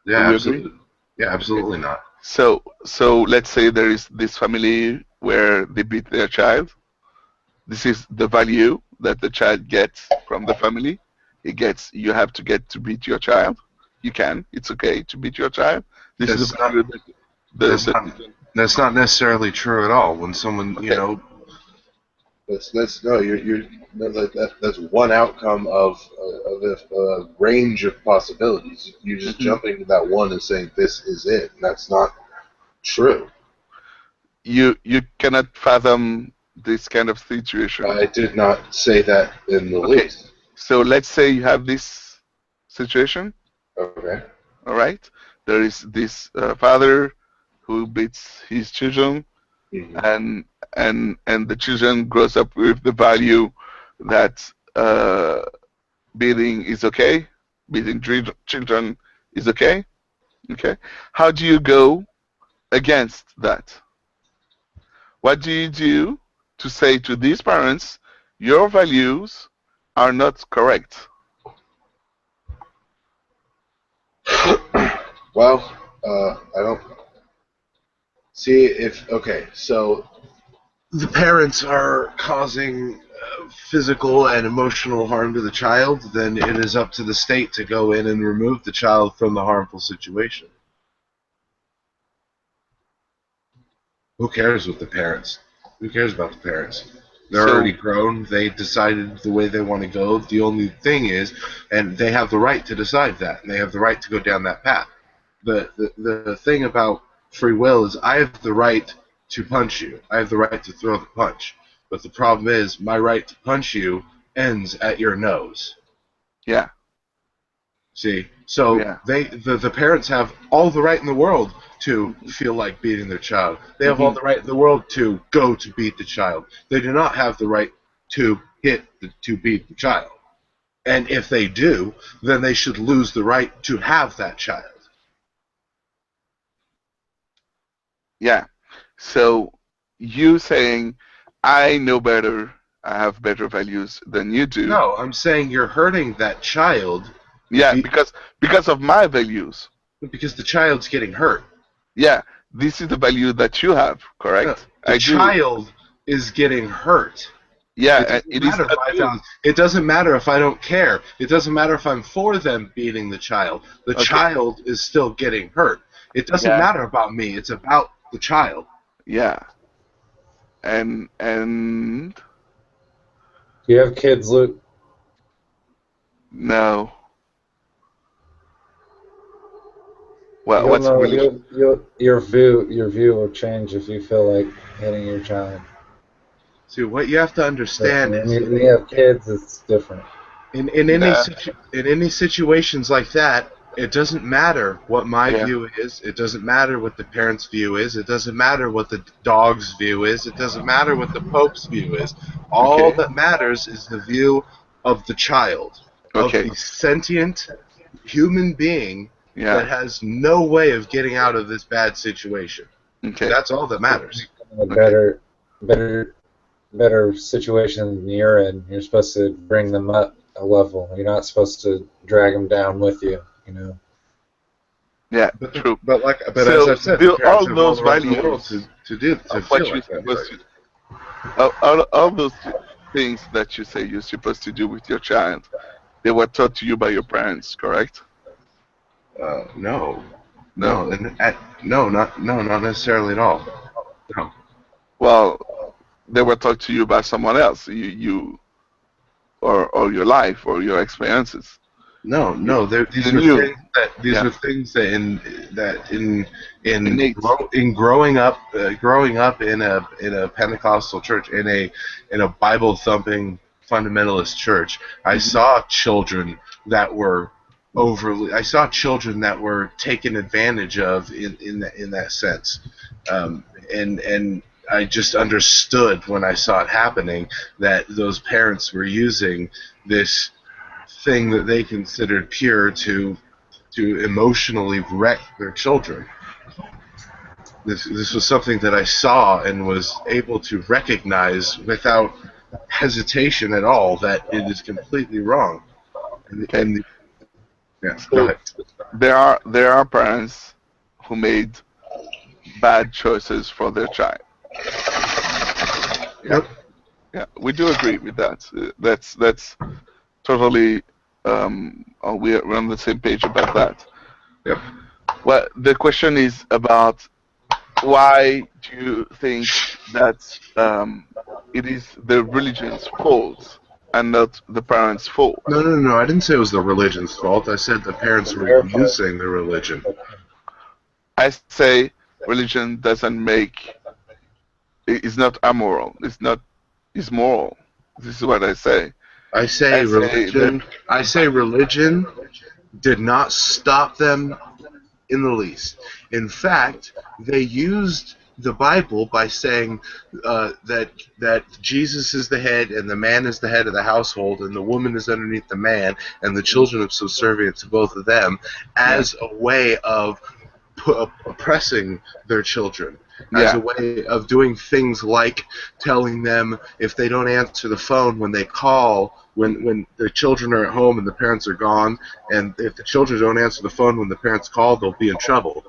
Yeah, Do we absolutely. agree? Yeah, absolutely not. So let's say there is this family where they beat their child. This is the value that the child gets from the family. You have to get to beat your child. You can. It's okay to beat your child. This is That's a not. value that That's not necessarily true at all. When someone, okay. that's no, that's one outcome of a range of possibilities. You just jumping to that one and saying this is it. And that's not true. You cannot fathom this kind of situation. I did not say that in the least. So let's say you have this situation. Okay. All right. There is this father who beats his children, Mm-hmm. and the children grows up with the value that beating is okay, beating children is okay. Okay. How do you go against that? What do you do to say to these parents, your values are not correct? Well, I don't see if okay. So the parents are causing physical and emotional harm to the child, then it is up to the state to go in and remove the child from the harmful situation. Who cares with the parents? Who cares about the parents? They're already grown. They decided the way they want to go. The only thing is, and they have the right to decide that, and they have the right to go down that path. The thing about free will is I have the right to punch you. I have the right to throw the punch. But the problem is my right to punch you ends at your nose. Yeah. See? So Yeah. the parents have all the right in the world to feel like beating their child. They have all the right in the world to go to beat the child. They do not have the right to beat the child. And if they do, then they should lose the right to have that child. Yeah. So you saying, I know better I have better values than you do. No, I'm saying you're hurting that child. Yeah, be- because of my values. because the child's getting hurt. Yeah, this is the value that you have, No, correct? the I do. child is getting hurt. Yeah, It and doesn't it is matter if not I good. found. It doesn't matter if I don't care. It doesn't matter if I'm for them beating the child. The Okay. child is still getting hurt. It doesn't Yeah. matter about me. It's about the child. Yeah. And Do you have kids, Luke? no. Well, You'll what's know. religion? Your view will change if you feel like hitting your child. See, what you have to But understand when is you have kids, it's different. in Yeah. any situations like that, it doesn't matter what my Yeah. view is. It doesn't matter what the parents' view is. It doesn't matter what the dog's view is. It doesn't matter what the Pope's view is. All Okay. that matters is the view of the child, of Okay. the sentient human being that Yeah. has no way of getting out of this bad situation. Okay. That's all that matters. A better situation than you're in. You're supposed to bring them up a level. You're not supposed to drag them down with you. You know. Yeah. But True. but as So I've said, do the parents all have those the right in the world values to of feel what you're like that. supposed to, all those things that you say you're supposed to do with your child, they were taught to you by your parents, correct? No, No. not necessarily at all. No. Well, they were taught to you by someone else. Or your life or your experiences. No, these You were knew. things that Yeah. Innate. growing up in a Pentecostal church, in a Bible thumping fundamentalist church. I saw children that were children that were taken advantage of in that sense, and I just understood when I saw it happening that those parents were using this thing that they considered pure to emotionally wreck their children. This was something that I saw and was able to recognize without hesitation at all that it is completely wrong. Okay. Yeah, So go ahead. there are parents who made bad choices for their child. Yep. Yeah, we do agree with that. That's totally we're on the same page about that. Yep. Well, the question is about why do you think that it is the religion's fault and not the parents' fault? No. I didn't say it was the religion's fault. I said the parents were using the religion. I say religion doesn't it's not amoral. It's moral. This is what I say. I say religion did not stop them in the least. In fact, they used the Bible by saying that Jesus is the head and the man is the head of the household and the woman is underneath the man and the children are subservient to both of them as a way of oppressing their children, as a way of doing things like telling them if they don't answer the phone when they call, when the children are at home and the parents are gone, and if the children don't answer the phone when the parents call, they'll be in trouble.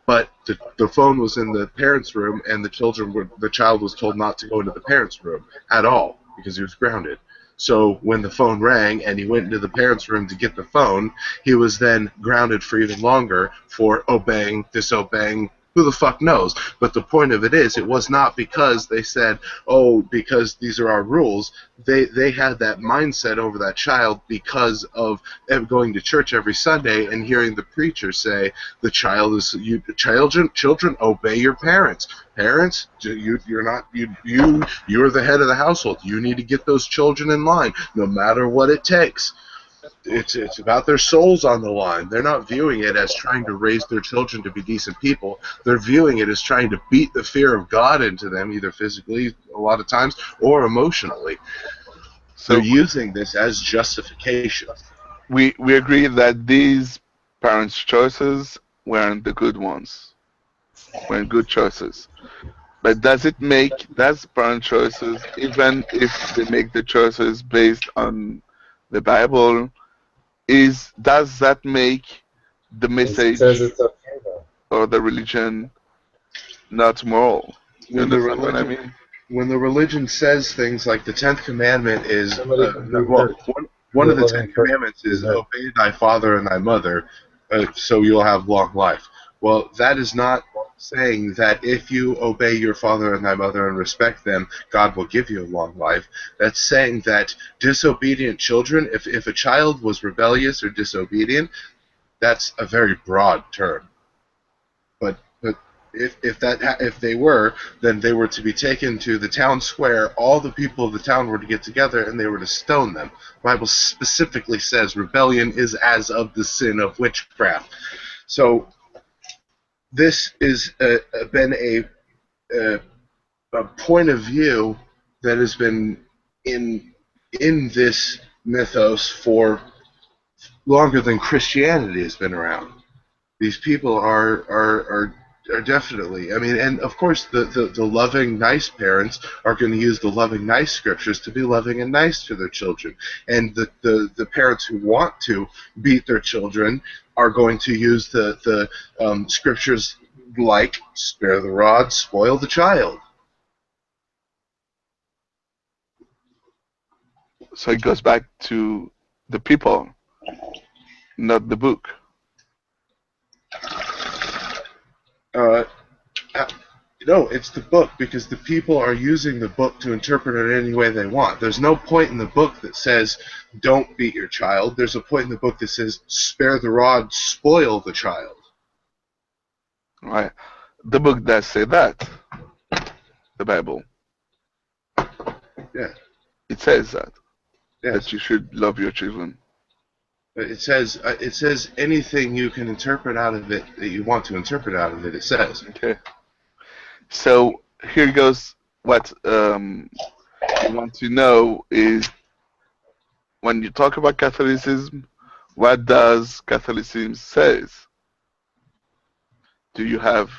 But the phone was in the parents' room, and the child was told not to go into the parents' room at all because he was grounded. So when the phone rang and he went into the parents' room to get the phone, he was then grounded for even longer for obeying, disobeying, who the fuck knows. But the point of it is, it was not because they said, oh, because these are our rules. They had that mindset over that child because of going to church every Sunday and hearing the preacher say, children obey your parents. Parents, you're the head of the household. You need to get those children in line, no matter what it takes. It's about their souls on the line. They're not viewing it as trying to raise their children to be decent people. They're viewing it as trying to beat the fear of God into them, either physically a lot of times or emotionally. So they're using this as justification. We agree that these parents' choices weren't the good ones, weren't good choices. But does parent choices, even if they make the choices based on the Bible, does that make the It says message it's okay though. or the religion not moral? You When the understand what I religion mean? when the religion says things like the 10th commandment is Somebody can be well, hurt. one Be a of the 10 loving person commandments can be is hurt. obey thy father and thy mother, so you'll have long life. Well, that is not saying that if you obey your father and thy mother and respect them, God will give you a long life. That's saying that disobedient children, if a child was rebellious or disobedient, that's a very broad term. But if they were, then they were to be taken to the town square. All the people of the town were to get together, and they were to stone them. The Bible specifically says rebellion is as of the sin of witchcraft. So this is been a point of view that has been in this mythos for longer than Christianity has been around. These people are definitely, I mean, and of course the loving, nice parents are going to use the loving, nice scriptures to be loving and nice to their children. And the parents who want to beat their children are going to use the scriptures like spare the rod, spoil the child. So it goes back to the people, not the book. No, it's the book, because the people are using the book to interpret it any way they want. There's no point in the book that says, don't beat your child. There's a point in the book that says, spare the rod, spoil the child. Right? The book does say that. The Bible. Yeah. It says that. Yes. That you should love your children. It says anything you can interpret out of it that you want to interpret out of it, it says. Okay. So here goes what I want to know is, when you talk about Catholicism, what does Catholicism says? Do you have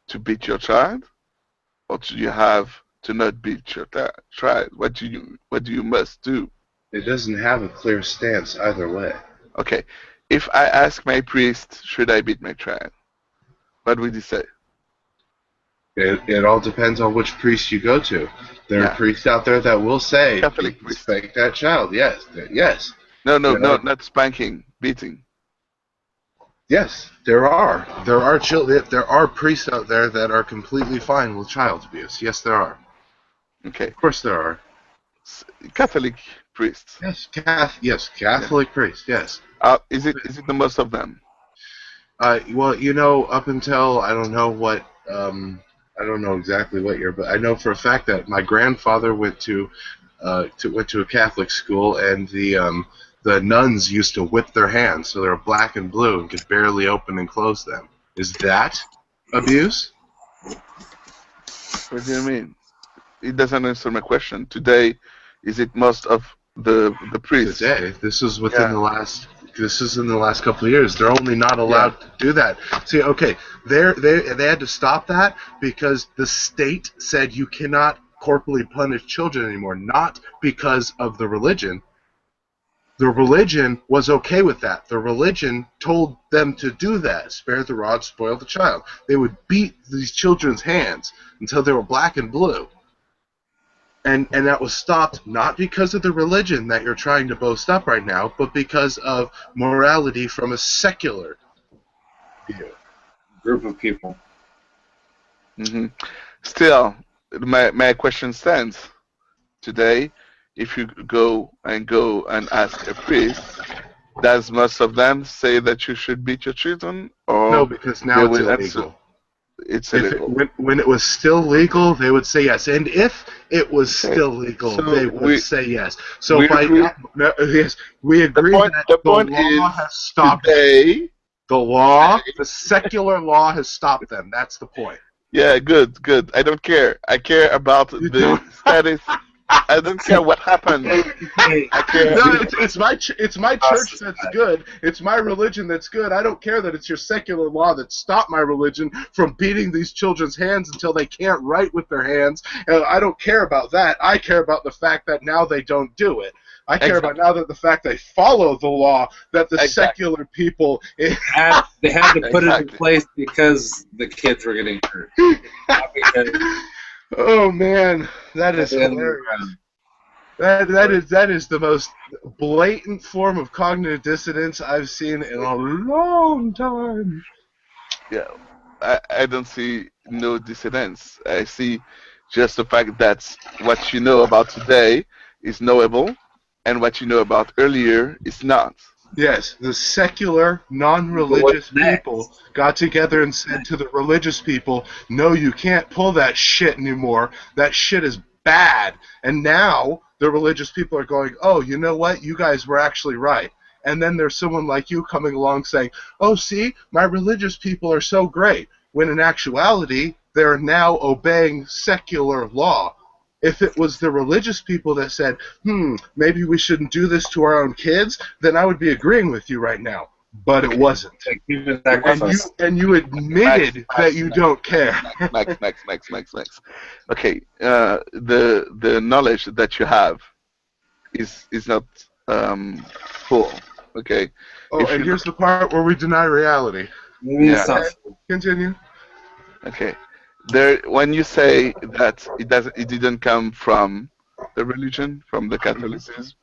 to beat your child, or do you have to not beat your child? What do you must do? It doesn't have a clear stance either way. Okay. If I ask my priest, should I beat my child? What would he say? It all depends on which priest you go to. There are priests out there that will say, Catholic priest. Spank that child. Yes. Yes. No, not spanking, beating. Yes, there are. There are priests out there that are completely fine with child abuse. Yes, there are. Okay. Of course there are. Catholic priests. Yes, Catholic priests. Yes. Is it the most of them? Well, up until I don't know exactly what year, but I know for a fact that my grandfather went to a Catholic school, and the nuns used to whip their hands, so they were black and blue and could barely open and close them. Is that abuse? What do you mean? It doesn't answer my question. Today, is it most of the priests? Today, this is within the last. This is in the last couple of years. They're only not allowed to do that. See, okay, they had to stop that because the state said you cannot corporally punish children anymore, not because of the religion. The religion was okay with that. The religion told them to do that. Spare the rod, spoil the child. They would beat these children's hands until they were black and blue. And that was stopped not because of the religion that you're trying to boast up right now, but because of morality from a secular view. Group of people. Mm-hmm. Still, my question stands. Today, if you go and ask a priest, does most of them say that you should beat your children? Or no, because now it's illegal. It's illegal. When it was still legal, they would say yes. And if it was still legal, they would say yes. So we agree that the law has stopped them. The law, the secular law has stopped them. That's the point. Yeah, good. I don't care. I care about the status I don't care what happened. I care. No, it's my church that's good. It's my religion that's good. I don't care that it's your secular law that stopped my religion from beating these children's hands until they can't write with their hands. I don't care about that. I care about the fact that now they don't do it. I care about now that the fact they follow the law, that the secular people... They had to put it in place because the kids were getting hurt. Not because Oh, man. That is hilarious. That is the most blatant form of cognitive dissonance I've seen in a long time. Yeah, I don't see no dissonance. I see just the fact that what you know about today is knowable, and what you know about earlier is not. Yes, the secular, non-religious people got together and said to the religious people, no, you can't pull that shit anymore. That shit is bad. And now the religious people are going, oh, you know what? You guys were actually right. And then there's someone like you coming along saying, oh, see, my religious people are so great. When in actuality, they're now obeying secular law. If it was the religious people that said, maybe we shouldn't do this to our own kids, then I would be agreeing with you right now. But it wasn't. And you admitted that you don't care. Max. Okay, the knowledge that you have is not full. Okay. Oh, and here's the part where we deny reality. Yeah. Continue. Okay. When you say that it didn't come from the religion, from the Catholicism,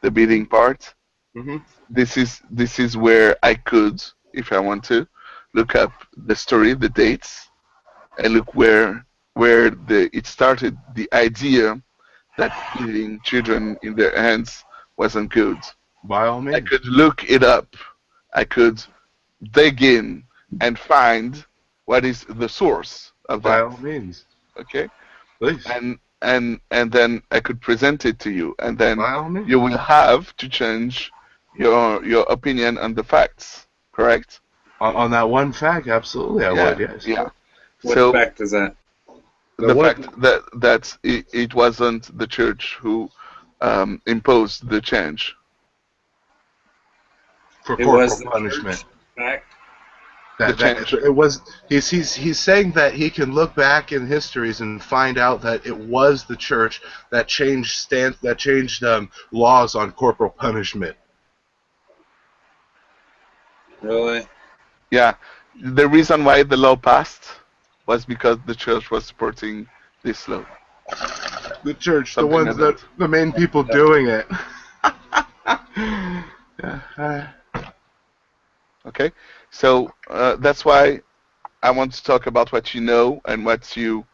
the beating part, this is where I could, if I want to, look up the story, the dates, and look where it started. The idea that beating children in their hands wasn't good. By all means. I could look it up. I could dig in and find what is the source of that. By all means. Okay? Please. And then I could present it to you, and then By all means. you will have to change your opinion on the facts, correct? On that one fact, absolutely, I would, yes. Yeah. What fact is that? The fact that it wasn't the church who imposed the change. For corporal punishment. It was. He's saying that he can look back in histories and find out that it was the church that changed laws on corporal punishment. Really? Yeah. The reason why the law passed was because the church was supporting this law. The church, the ones that the main people doing it. Okay, so that's why I want to talk about what you know and what you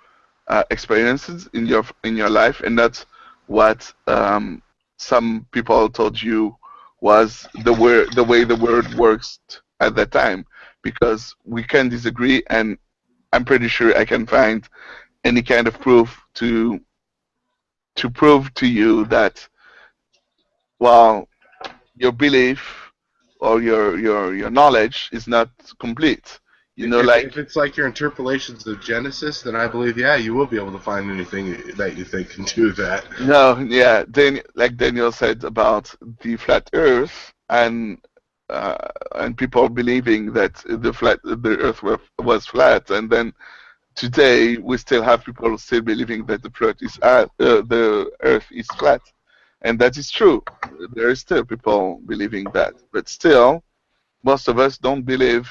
experienced in your life, and not what some people told you was the way the world works at that time, because we can disagree, and I'm pretty sure I can find any kind of proof to prove to you that, well, your belief or your knowledge is not complete. You know, if it's like your interpolations of Genesis, then I believe, yeah, you will be able to find anything that you think can do that. No, yeah, like Daniel said about the flat Earth, and people believing that the Earth was flat, and then today we still have people still believing that the Earth is flat. And that is true. There is still people believing that. But still, most of us don't believe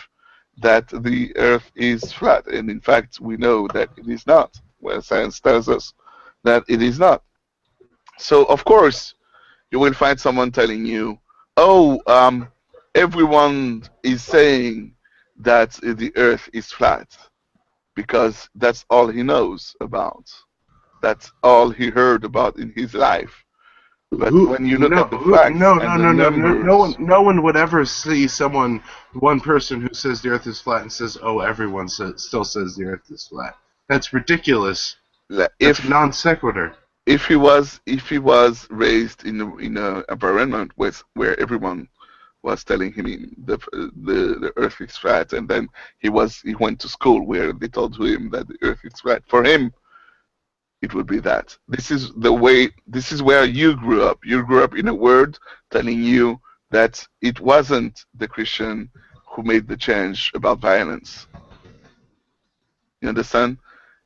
that the Earth is flat. And in fact, we know that it is not. Well, science tells us that it is not. So, of course, you will find someone telling you, oh, everyone is saying that the Earth is flat because that's all he knows about. That's all he heard about in his life. But when you look at the facts, no one would ever see one person who says the Earth is flat and says, "Oh, everyone still says the Earth is flat." That's ridiculous. It's non sequitur. If he was raised in an environment where everyone was telling him the Earth is flat, and then he went to school where they told him that the Earth is flat, for him, it would be that. This is the way. This is where you grew up. You grew up in a world telling you that it wasn't the Christian who made the change about violence. You understand?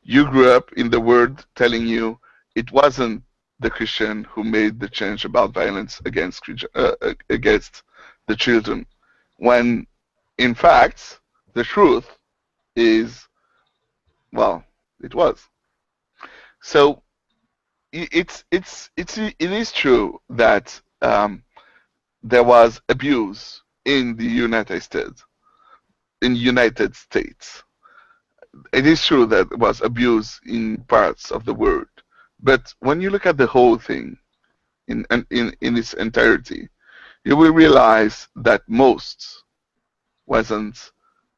You grew up in the world telling you it wasn't the Christian who made the change about violence against the children, when in fact the truth is, well, it was. So it is true that there was abuse in the United States. In United States, it is true that there was abuse in parts of the world. But when you look at the whole thing in its entirety, you will realize that most wasn't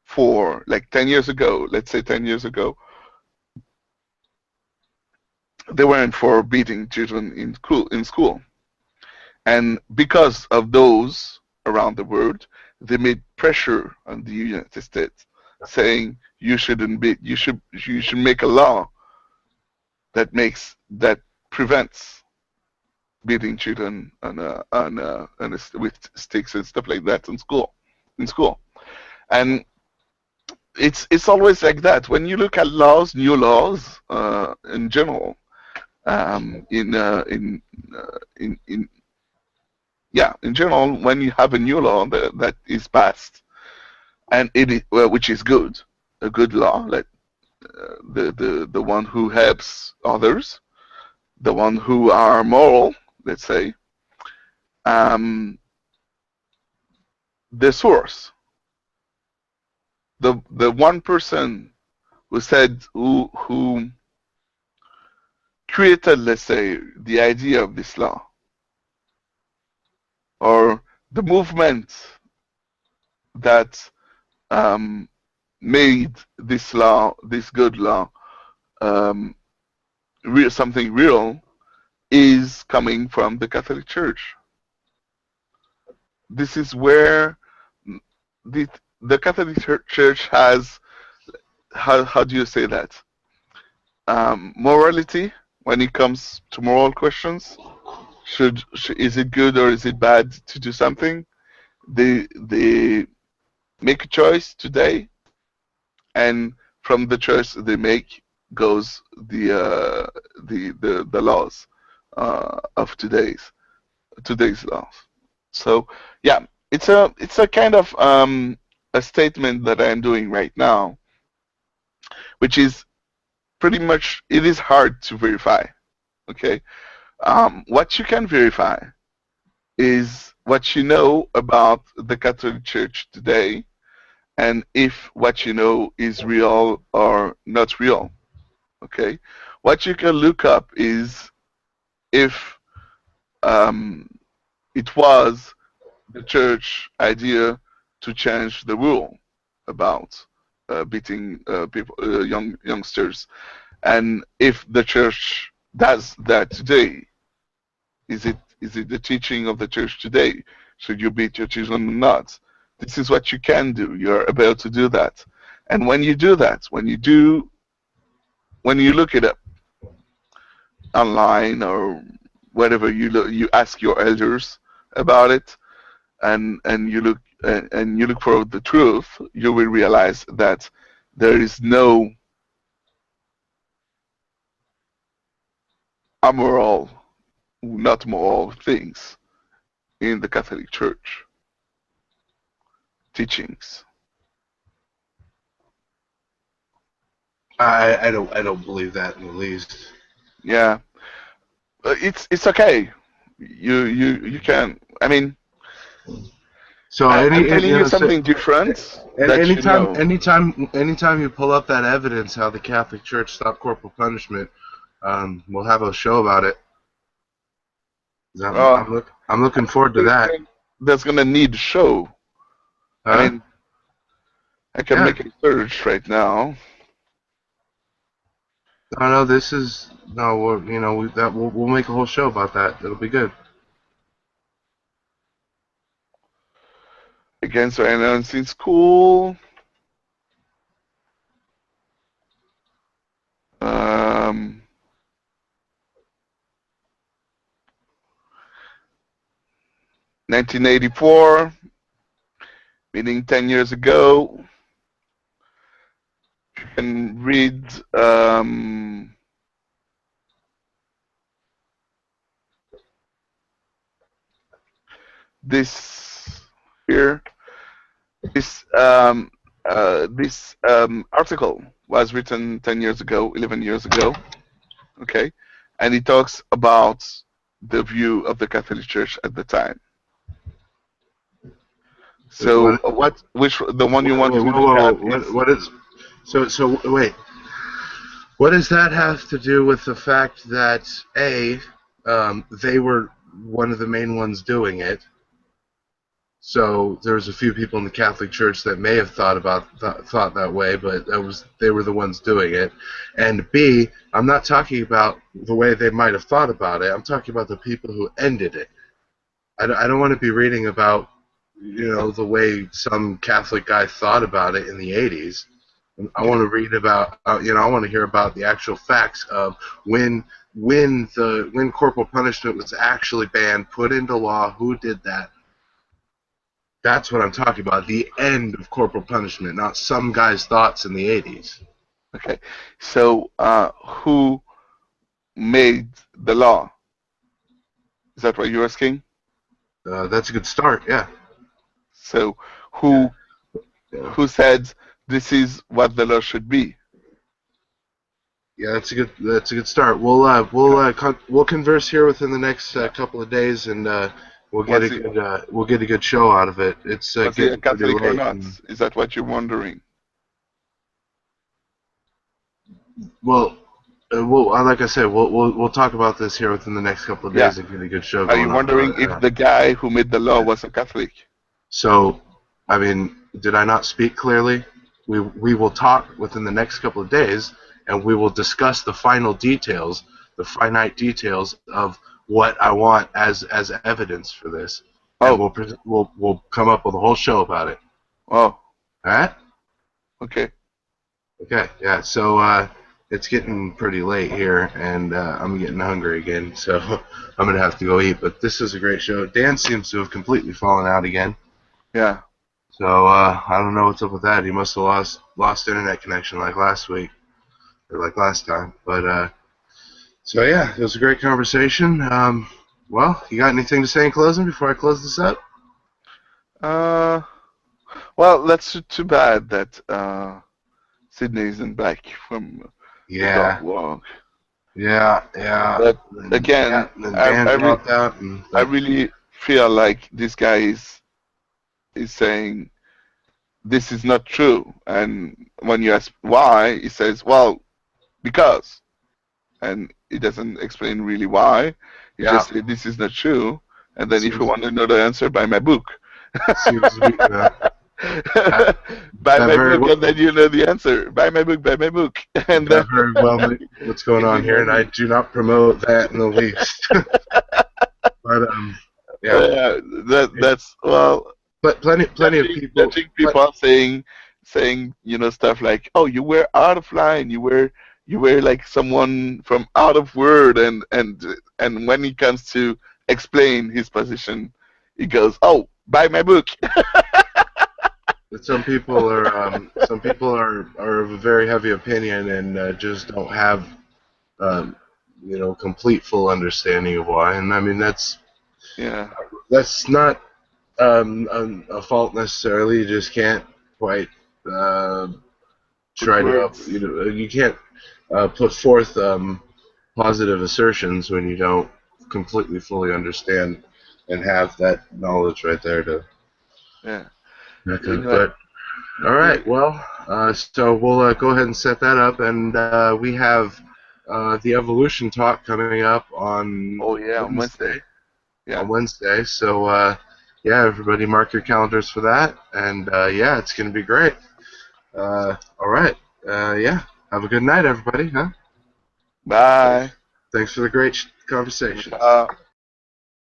for, like 10 years ago, let's say 10 years ago, they weren't for beating children in school. And because of those around the world, they made pressure on the United States, saying you shouldn't beat, you should make a law that prevents beating children with sticks and stuff like that in school. And it's always like that. When you look at laws, new laws in general, in general, when you have a new law that is passed, and which is good, a good law, like the one who helps others, the one who are moral, let's say, the source, the one person who created, let's say, the idea of this law, or the movement that made this law, this good law, something real, is coming from the Catholic Church. This is where the Catholic Church has, how do you say that? Morality, when it comes to moral questions. Is it good or is it bad to do something? They make a choice today, and from the choice they make goes the laws of today's laws. So yeah, it's a kind of a statement that I'm doing right now, which is pretty much, it is hard to verify. Okay, what you can verify is what you know about the Catholic Church today, and if what you know is real or not real. Okay, what you can look up is if it was the church idea to change the rule about beating youngsters, and if the church does that today. Is it the teaching of the church today? Should you beat your children or not? This is what you can do. You're able to do that. And when you do that, when you look it up online or whatever, you ask your elders about it, and you look for the truth, you will realize that there is no amoral, not moral things in the Catholic Church teachings. I don't believe that in the least. Yeah, it's okay. You can. I mean, so I'm telling you something different. Anytime you pull up that evidence how the Catholic Church stopped corporal punishment, we'll have a show about it. I'm looking forward to that. That's gonna need a show. Huh? I mean, I can make a search right now. No, this is no. We'll make a whole show about that. It'll be good. Against violence in school. 1984, meaning 10 years ago. You can read this here. This article was written 10 years ago, 11 years ago, okay, and it talks about the view of the Catholic Church at the time. So, which the one you want to look at? What is? So wait. What does that have to do with the fact that they were one of the main ones doing it? So there's a few people in the Catholic Church that may have thought that way, but they were the ones doing it. And B, I'm not talking about the way they might have thought about it. I'm talking about the people who ended it. I don't want to be reading about, the way some Catholic guy thought about it in the 80s. I want to read about, I want to hear about the actual facts of when corporal punishment was actually banned, put into law, who did that. That's what I'm talking about, the end of corporal punishment, not some guy's thoughts in the 80s. Okay, so who made the law? Is that what you're asking? That's a good start, yeah. So who said this is what the law should be? Yeah, that's a good start. We'll converse here within the next couple of days, and we'll get a good show out of it. It's was he a getting pretty Catholic or late. not? Is that what you're wondering? Well, like I said, we'll talk about this here within the next couple of days and get a good show going. Are you wondering if the guy who made the law was a Catholic? So, I mean, did I not speak clearly? We will talk within the next couple of days, and we will discuss the final details, the finite details of what I want as evidence for this. And we'll come up with a whole show about it. Oh. All right? Okay. Okay, yeah. So it's getting pretty late here, and I'm getting hungry again, so I'm going to have to go eat. But this is a great show. Dan seems to have completely fallen out again. Yeah. So I don't know what's up with that. He must have lost internet connection like last week, or like last time. But so yeah, it was a great conversation. Well, you got anything to say in closing before I close this up? Well, that's too bad that Sydney isn't back from the dog walk. Yeah. But again, I really feel like this guy is saying this is not true, and when you ask why, he says, well, because, and he doesn't explain really why. He just says this is not true, and then if you want to know the answer, buy my book. Buy my book, and then you know the answer. Buy my book, and then I've heard well what's going on here, and I do not promote that in the least. But that's well. But plenty of people. People are saying stuff like, "Oh, you were out of line. You were like someone from out of word." And when he comes to explain his position, he goes, "Oh, buy my book." But some people are of a very heavy opinion and just don't have complete full understanding of why. And I mean that's not a fault necessarily. You just can't quite try to you can't put forth positive assertions when you don't completely fully understand and have that knowledge right there to but all right, well so we'll go ahead and set that up, and we have the evolution talk coming up on on Wednesday. On Wednesday, so yeah, everybody mark your calendars for that, and yeah, it's going to be great. All right, yeah, have a good night, everybody, huh? Bye. Thanks for the great conversation.